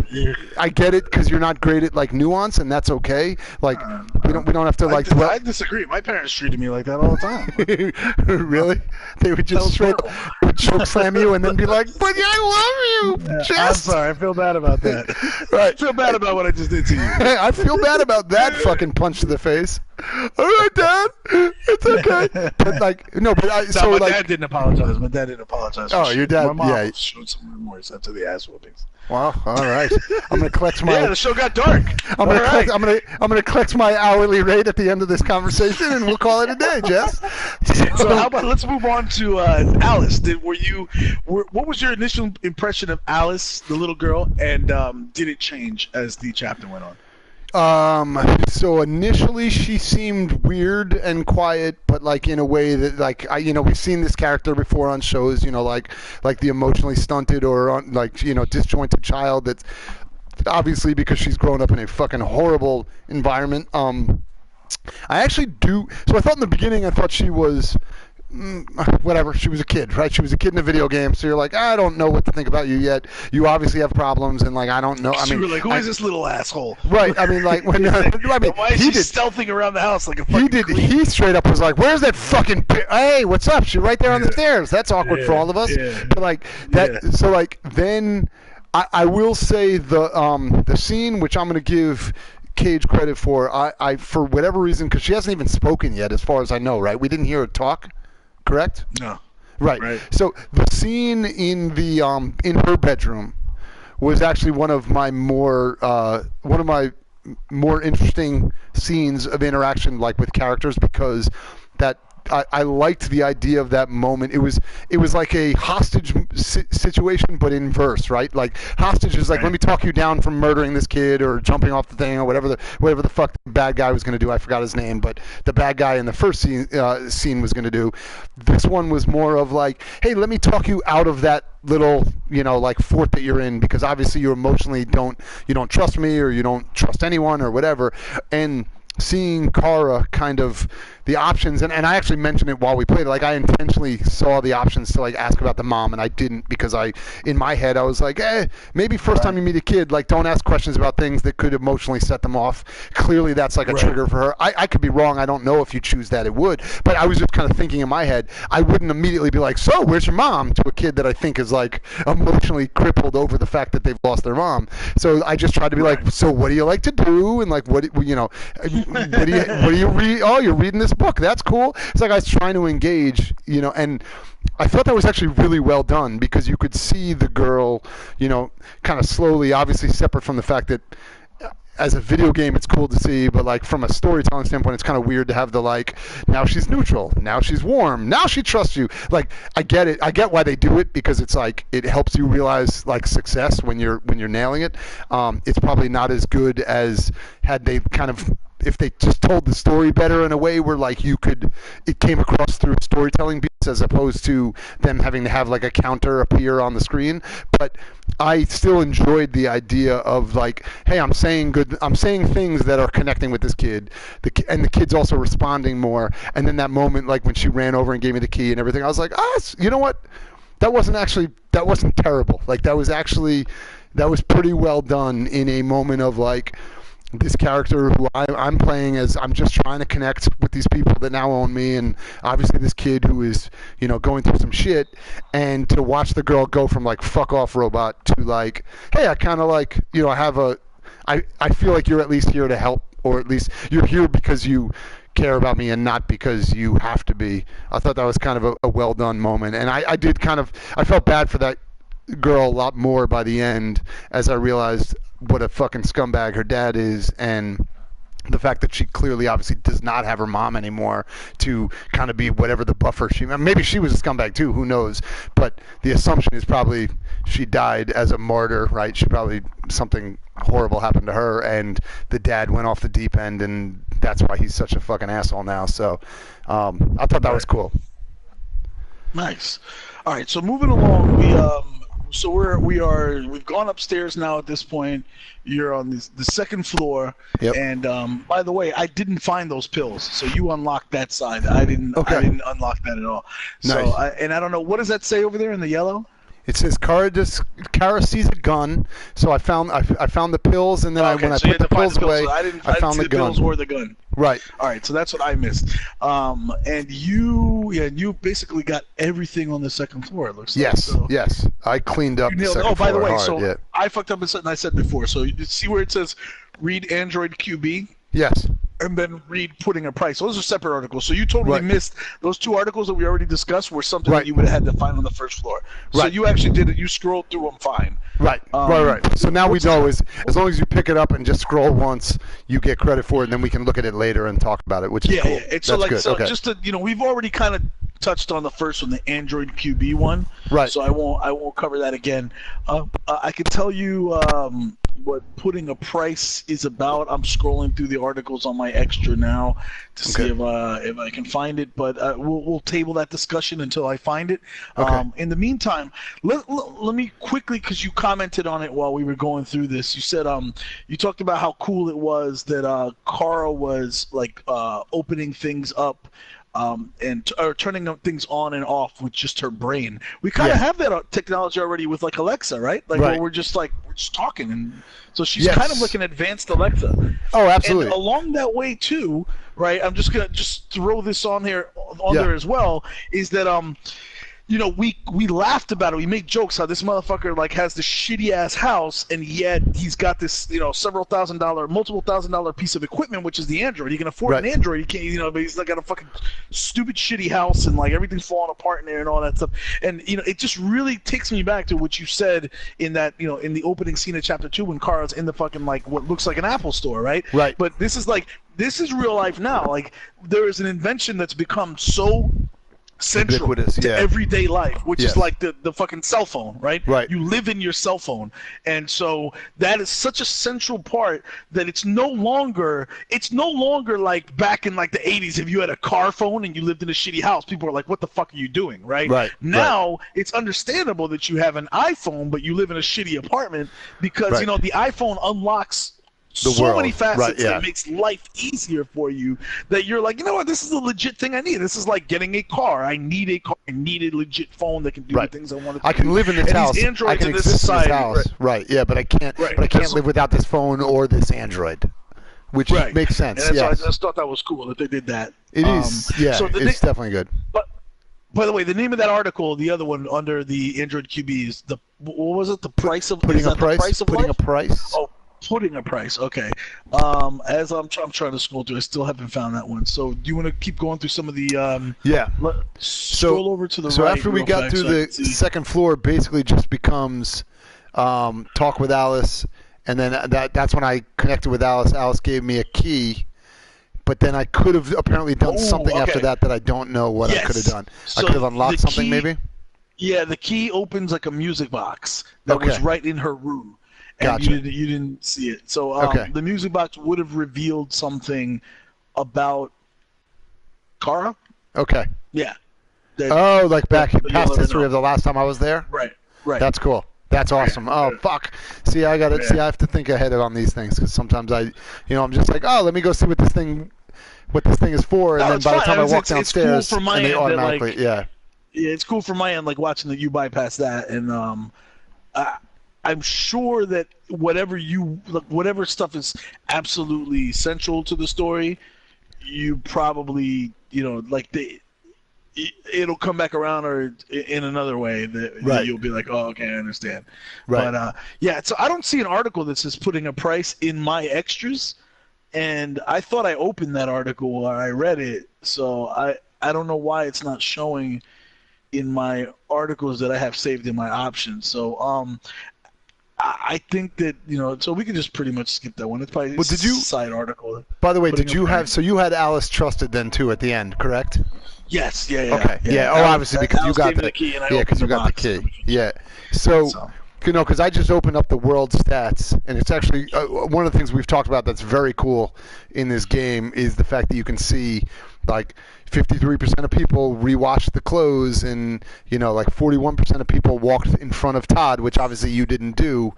I get it, because you're not great at like nuance, and that's okay. Like, we don't have to like. I disagree. My parents treated me like that all the time. Really? They would just straight choke slam you and then be like, but I love you, Jess. I'm sorry, I feel bad about that. Right. I feel bad about what I just did to you. I feel bad about that fucking punch to the face. All right, Dad, it's okay. But like, no, but my dad didn't apologize. My dad didn't apologize. Your dad, my mom showed some remorse after the ass whoopings. Wow. All right. I'm gonna collect my. Yeah, the show got dark. I'm gonna collect my hourly rate at the end of this conversation, and we'll call it a day, Jess. So how about let's move on to Alice? What was your initial impression of Alice, the little girl, and did it change as the chapter went on? So initially she seemed weird and quiet, but like in a way that like we've seen this character before on shows, like the emotionally stunted or disjointed child that's obviously because she's grown up in a fucking horrible environment. I actually do. So I thought in the beginning, I thought she was whatever. She was a kid, right? She was a kid in a video game, so you're like, I don't know what to think about you yet. You obviously have problems, and like I don't know. I mean, you were like, who is this little asshole? Right. I mean, like when why is he stealthing around the house like a fucking creep? He straight up was like, "Where's that fucking? Hey, what's up? She's right there on the stairs. That's awkward for all of us." Yeah. But like that. Yeah. So like then, I will say the scene which I'm going to give Cage credit for. I for whatever reason, because she hasn't even spoken yet, as far as I know. Right? We didn't hear her talk. Correct? No. Right. So the scene in the in her bedroom was actually one of my more interesting scenes of interaction, like with characters, because that I liked the idea of that moment. It was like a hostage situation, but in verse, right? Like hostage is like, let me talk you down from murdering this kid or jumping off the thing or whatever the fuck the bad guy was going to do. I forgot his name, but the bad guy in the first scene was going to do. This one was more of like, hey, let me talk you out of that little, like fort that you're in, because obviously you emotionally don't trust me, or you don't trust anyone or whatever. And seeing Kara kind of the options, and I actually mentioned it while we played it, like I intentionally saw the options to like ask about the mom, and I didn't, because in my head I was like, maybe first time you meet a kid, like don't ask questions about things that could emotionally set them off. Clearly that's like a trigger for her. I could be wrong, I don't know if you choose that it would, but I was just kind of thinking in my head, I wouldn't immediately be like, so where's your mom, to a kid that I think is like emotionally crippled over the fact that they've lost their mom. So I just tried to be like, so what do you like to do, and like what do you read? Oh, you're reading this book. That's cool. It's like I was trying to engage, and I thought that was actually really well done, because you could see the girl, kind of slowly, obviously separate from the fact that as a video game it's cool to see, but like from a storytelling standpoint it's kind of weird to have the like, now she's neutral, now she's warm, now she trusts you. Like I get it, I get why they do it, because it's like it helps you realize like success when you're nailing it. It's probably not as good as had they kind of, if they just told the story better in a way where like it came across through storytelling beats, as opposed to them having to have like a counter appear on the screen. But I still enjoyed the idea of like, hey, I'm saying things that are connecting with this kid, and the kid's also responding more. And then that moment, like when she ran over and gave me the key and everything, I was like, you know what? That wasn't terrible. Like that was pretty well done in a moment of like, this character who I'm playing as, I'm just trying to connect with these people that now own me, and obviously this kid who is, going through some shit, and to watch the girl go from like fuck off robot to like, hey, I kind of like, I feel like you're at least here to help, or at least you're here because you care about me and not because you have to be. I thought that was kind of a well done moment, and I felt bad for that girl a lot more by the end, as I realized what a fucking scumbag her dad is, and the fact that she clearly obviously does not have her mom anymore to kind of be whatever the buffer maybe she was a scumbag too, who knows, but the assumption is probably she died as a martyr, right? She probably, something horrible happened to her, and the dad went off the deep end, and that's why he's such a fucking asshole now. So I thought that was cool. Nice. All right, so moving along, we've gone upstairs now at this point. You're on the second floor. Yep. And by the way, I didn't find those pills, so you unlocked that side. I didn't unlock that at all. Nice. So I don't know, what does that say over there in the yellow? It says Kara sees a gun, so I found the pills, and then when I put the pills away, I found the gun. Pills or the gun. Right. All right, so that's what I missed. And you basically got everything on the second floor, it looks like. Yes, so. yes. I cleaned up the second floor. Oh, by the way, hard, I fucked up something I said before. So you see where it says read Android QB? Yes. And then read putting a price. Those are separate articles. So you totally missed those two articles that we already discussed were something that you would have had to find on the first floor. So you actually did it. You scrolled through them fine. Right. Right. So now we know as long as you pick it up and just scroll once, you get credit for it, and then we can look at it later and talk about it, which is cool. Yeah. It's good. Just to, we've already kind of touched on the first one, the Android QB one. Right. So I won't cover that again. I can tell you what putting a price is about. I'm scrolling through the articles on my extra now to see if I can find it, but we'll table that discussion until I find it. Okay. In the meantime, let me quickly, because you commented on it while we were going through this. You said you talked about how cool it was that Kara was like opening things up or turning things on and off with just her brain. We kind of have that technology already with like Alexa, right? Like where we're just talking, and so she's kind of like an advanced Alexa. Oh, absolutely. And along that way too, right? I'm just gonna throw this on there as well. Is that you know, we laughed about it. We made jokes how this motherfucker like has this shitty ass house, and yet he's got this, you know, multiple $1,000 piece of equipment, which is the Android. He can afford an Android. He can't, you know, but he's like got a fucking stupid shitty house, and like everything's falling apart in there and all that stuff. And you know, it just really takes me back to what you said in that, you know, in the opening scene of chapter 2 when Kara's in the fucking like what looks like an Apple store, right? Right. But this is real life now. Like there is an invention that's become so central to everyday life, which is like the fucking cell phone, right? Right. You live in your cell phone, and so that is such a central part that it's no longer like back in like the 80s. If you had a car phone and you lived in a shitty house, people were like, "What the fuck are you doing?" Right? Now it's understandable that you have an iPhone, but you live in a shitty apartment because you know the iPhone unlocks so many facets that makes life easier for you, that you're like, you know what, this is a legit thing I need. This is like getting a car. I need a car. I need a legit phone that can do the things I want to do. I can live in this house. I can exist in this house. Yeah, but I can't. But I can't live without this phone or this Android, which makes sense. And I just thought that was cool that they did that. It is. Yeah, so it's definitely good. But by the way, the name of that article, the other one under the Android QB is what was it? The price of putting a price. Putting a price. Oh. Putting a price, okay. As I'm trying to scroll through, I still haven't found that one. So, do you want to keep going through some of the? Scroll over to the right. So after we got through the second floor, basically just becomes talk with Alice, and then that's when I connected with Alice. Alice gave me a key, but then I could have apparently done something after that I don't know what I could have done. So I could have unlocked something, maybe. Yeah, the key opens like a music box that was right in her room. And you didn't see it. So the music box would have revealed something about Kara. Okay. Yeah. Like back in past history of the last time I was there? Right. That's cool. That's awesome. Fuck. See, I got it. See, I have to think ahead on these things because sometimes I'm just like, let me go see what this thing is for, and then by the time I walk downstairs, cool and they automatically, Yeah, it's cool for my end, like watching that you bypass that, and I'm sure that whatever stuff is absolutely central to the story, you probably, you know, like it'll come back around or in another way that you'll be like, oh, okay, I understand. Right. But so I don't see an article that says putting a price in my extras, and I thought I opened that article or I read it, so I don't know why it's not showing in my articles that I have saved in my options. So I think that, you know, so we can just pretty much skip that one. It's probably a side article. By the way, you had Alice trusted then too at the end, correct? Yes. Yeah. Okay. Yeah. Obviously because you got the key. Because you got the key. Yeah. So you know, because I just opened up the world stats, and it's actually one of the things we've talked about that's very cool in this game is the fact that you can see like 53% of people rewatched the close, and you know, like 41% of people walked in front of Todd, which obviously you didn't do.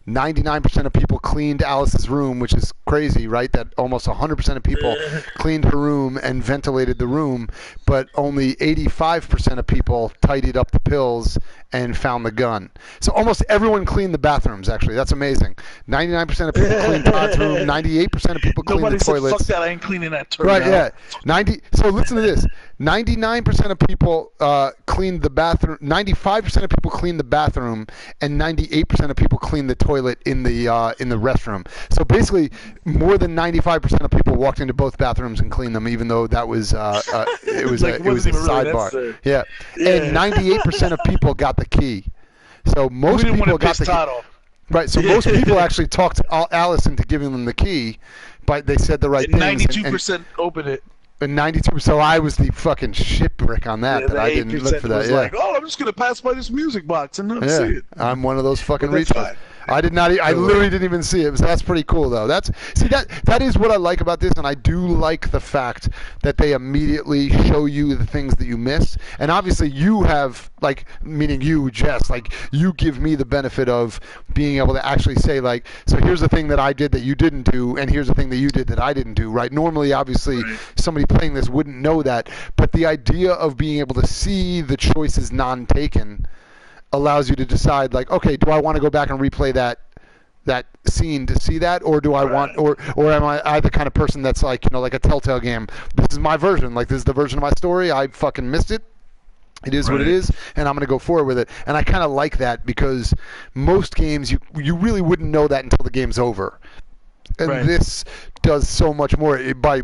99% of people cleaned Alice's room, which is crazy, right? That almost 100% of people cleaned her room and ventilated the room, but only 85% of people tidied up the pills and found the gun. So almost everyone cleaned the bathrooms, actually. That's amazing. 99% of people cleaned Todd's room. 98% of people cleaned the toilets. Nobody said, fuck that, I ain't cleaning that toilet. Right, yeah. So listen to this. 99% of people cleaned the bathroom. 95% of people cleaned the bathroom, and 98% of people cleaned the toilet in the restroom. So basically, more than 95% of people walked into both bathrooms and cleaned them, even though that was it was a sidebar. Yeah, and 98% of people got the key. So most people got the key. Right. So most people actually talked Alice into giving them the key, but they said the right things. 92% opened it. And 92%. So I was the fucking shitbrick on that. That I didn't look for that. Like, I'm just gonna pass by this music box and not see it. I'm one of those fucking retards. I did not. I literally didn't even see it. So that's pretty cool, though. That is what I like about this, and I do like the fact that they immediately show you the things that you missed. And obviously, you have, like, meaning you, Jess, like, you give me the benefit of being able to actually say, like, so here's the thing that I did that you didn't do, and here's the thing that you did that I didn't do. Right? Normally, obviously, somebody playing this wouldn't know that, but the idea of being able to see the choices non-taken allows you to decide, like, okay, do I want to go back and replay that scene to see that, or do I want, or am I the kind of person that's like, like a Telltale game, this is my version, like, this is the version of my story, I fucking missed it, it is what it is, and I'm going to go forward with it. And I kind of like that, because most games you really wouldn't know that until the game's over, and this does so much more by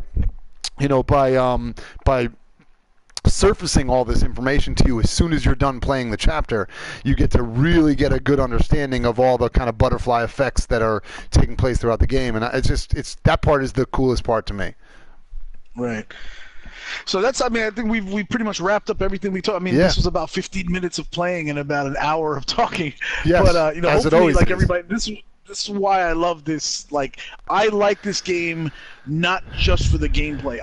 surfacing all this information to you as soon as you're done playing the chapter. You get to really get a good understanding of all the kind of butterfly effects that are taking place throughout the game, and it's that part is the coolest part to me. Right. So I think we pretty much wrapped up everything we talked. This was about 15 minutes of playing and about an hour of talking. Yes, but as hopefully, it always is. Everybody, this is why I love this. Like, I like this game not just for the gameplay.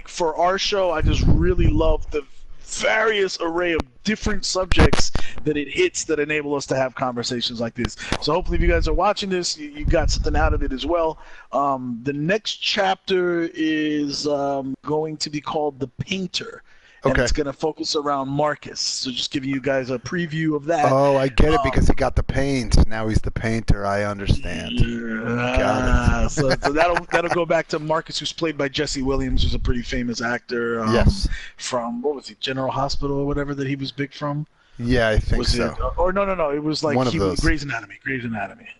For our show, I just really love the various array of different subjects that it hits that enable us to have conversations like this. So hopefully, if you guys are watching this, you got something out of it as well. The next chapter is going to be called The Painter. And it's going to focus around Marcus. So just giving you guys a preview of that. Oh, I get it, because he got the paint. Now he's the painter. I understand. Got it. So that'll go back to Marcus, who's played by Jesse Williams, who's a pretty famous actor. Yes. From, what was he, General Hospital or whatever that he was big from? Yeah, I think so. No. It was like one of those. Grey's Anatomy.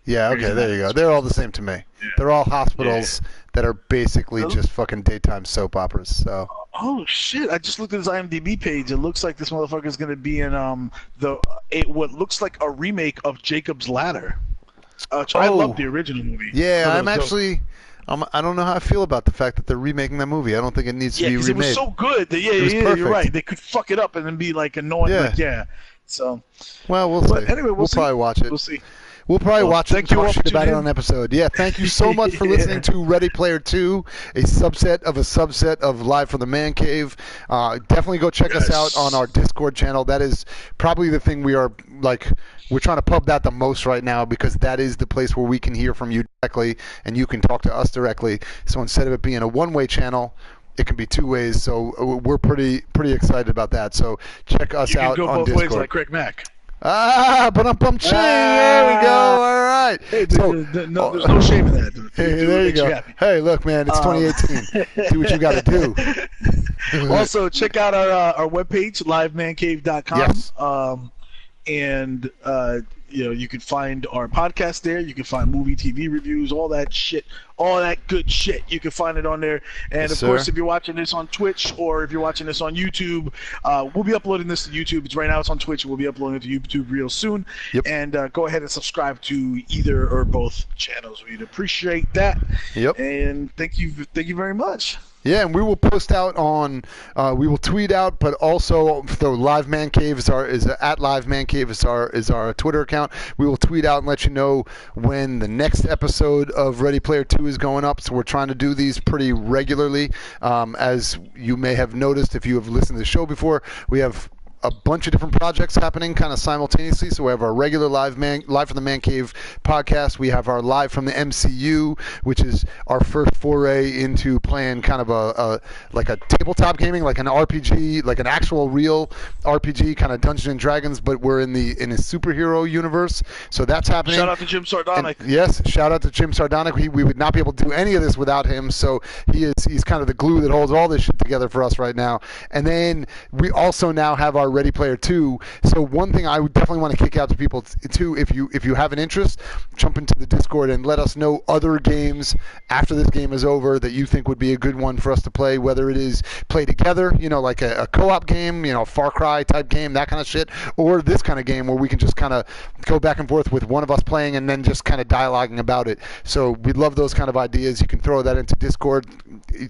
Yeah, okay, there you go. They're all the same to me. Yeah. They're all hospitals that are basically just fucking daytime soap operas. So. Oh shit! I just looked at his IMDb page. It looks like this motherfucker is going to be in what looks like a remake of Jacob's Ladder. I love the original movie. Yeah, I don't know how I feel about the fact that they're remaking that movie. I don't think it needs to be remade. It was so good. You're right. They could fuck it up and then be like annoying. So. Well, we'll see. Anyway, we'll see. Probably watch it. We'll see. We'll probably watch it and talk shit about it on an episode. Yeah, thank you so much for listening to Ready Player 2, a subset of Live from the Man Cave. Definitely go check us out on our Discord channel. That is probably the thing we're trying to pub that the most right now, because that is the place where we can hear from you directly and you can talk to us directly. So instead of it being a one-way channel, it can be two ways. So we're pretty excited about that. So check us out on Discord. You can go both ways like CraigMakk. But I'm pumped. There we go. All right. Hey, there's no shame in that. Hey, there you go. Hey, look, man, it's 2018. Do what you got to do. Also, check out our webpage, livemancave.com. Yes. And you can find our podcast there. You can find movie, TV reviews, all that shit, all that good shit. You can find it on there. And of course, if you're watching this on Twitch or if you're watching this on YouTube, we'll be uploading this to YouTube. Right now it's on Twitch. We'll be uploading it to YouTube real soon. Yep. And go ahead and subscribe to either or both channels. We'd appreciate that. Yep. And thank you very much. Yeah, and we will post out on, we will tweet out, but also the Live Man Cave is at Live Man Cave is our Twitter account. We will tweet out and let you know when the next episode of Ready Player 2 is going up. So we're trying to do these pretty regularly. As you may have noticed if you have listened to the show before, we have a bunch of different projects happening kind of simultaneously. So we have our regular Live from the Man Cave podcast. We have our Live from the MCU, which is our first foray into playing kind of a tabletop gaming, like an RPG, like an actual real RPG, kind of Dungeons and Dragons, but we're in a superhero universe. So that's happening. Shout out to Jim Sardonic. And yes, shout out to Jim Sardonic. We would not be able to do any of this without him. So he's kind of the glue that holds all this shit together for us right now. And then we also now have our Ready Player 2. So one thing I would definitely want to kick out to people too, if you have an interest, jump into the Discord and let us know other games after this game is over that you think would be a good one for us to play, whether it is play together, like a co-op game, Far Cry type game, that kind of shit, or this kind of game where we can just kind of go back and forth with one of us playing and then just kind of dialoguing about it. So we'd love those kind of ideas. You can throw that into Discord,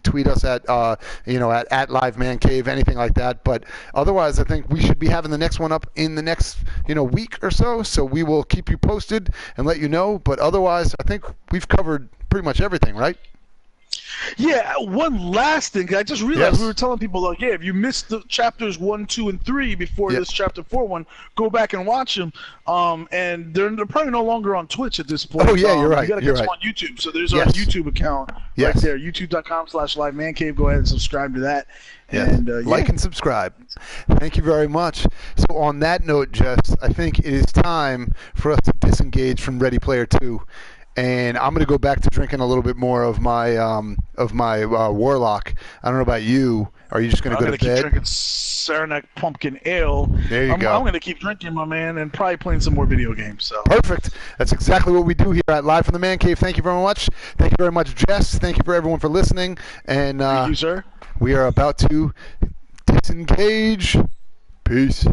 tweet us at Live Man Cave, anything like that. But otherwise, I think we should be having the next one up in the next week or so. So we will keep you posted and let you know. But otherwise, I think we've covered pretty much everything, right? Yeah, one last thing. I just realized Yes. we were telling people, like, yeah, if you missed the chapters 1, 2, and 3 before this chapter 4 one, go back and watch them. And they're probably no longer on Twitch at this point. Oh, yeah, you're right. You got to You're catch them right. on YouTube. So there's our YouTube account right there, youtube.com/livemancave. Go ahead and subscribe to that. Yes. And like and subscribe. Thank you very much. So on that note, Jess, I think it is time for us to disengage from Ready Player 2. And I'm going to go back to drinking a little bit more of my Warlock. I don't know about you. Are you just going to go to bed? I'm going to keep drinking Saranac Pumpkin Ale. There you go. I'm going to keep drinking, my man, and probably playing some more video games. So perfect. That's exactly what we do here at Live from the Man Cave. Thank you very much. Thank you very much, Jess. Thank you for everyone for listening. And thank you, sir. We are about to disengage. Peace.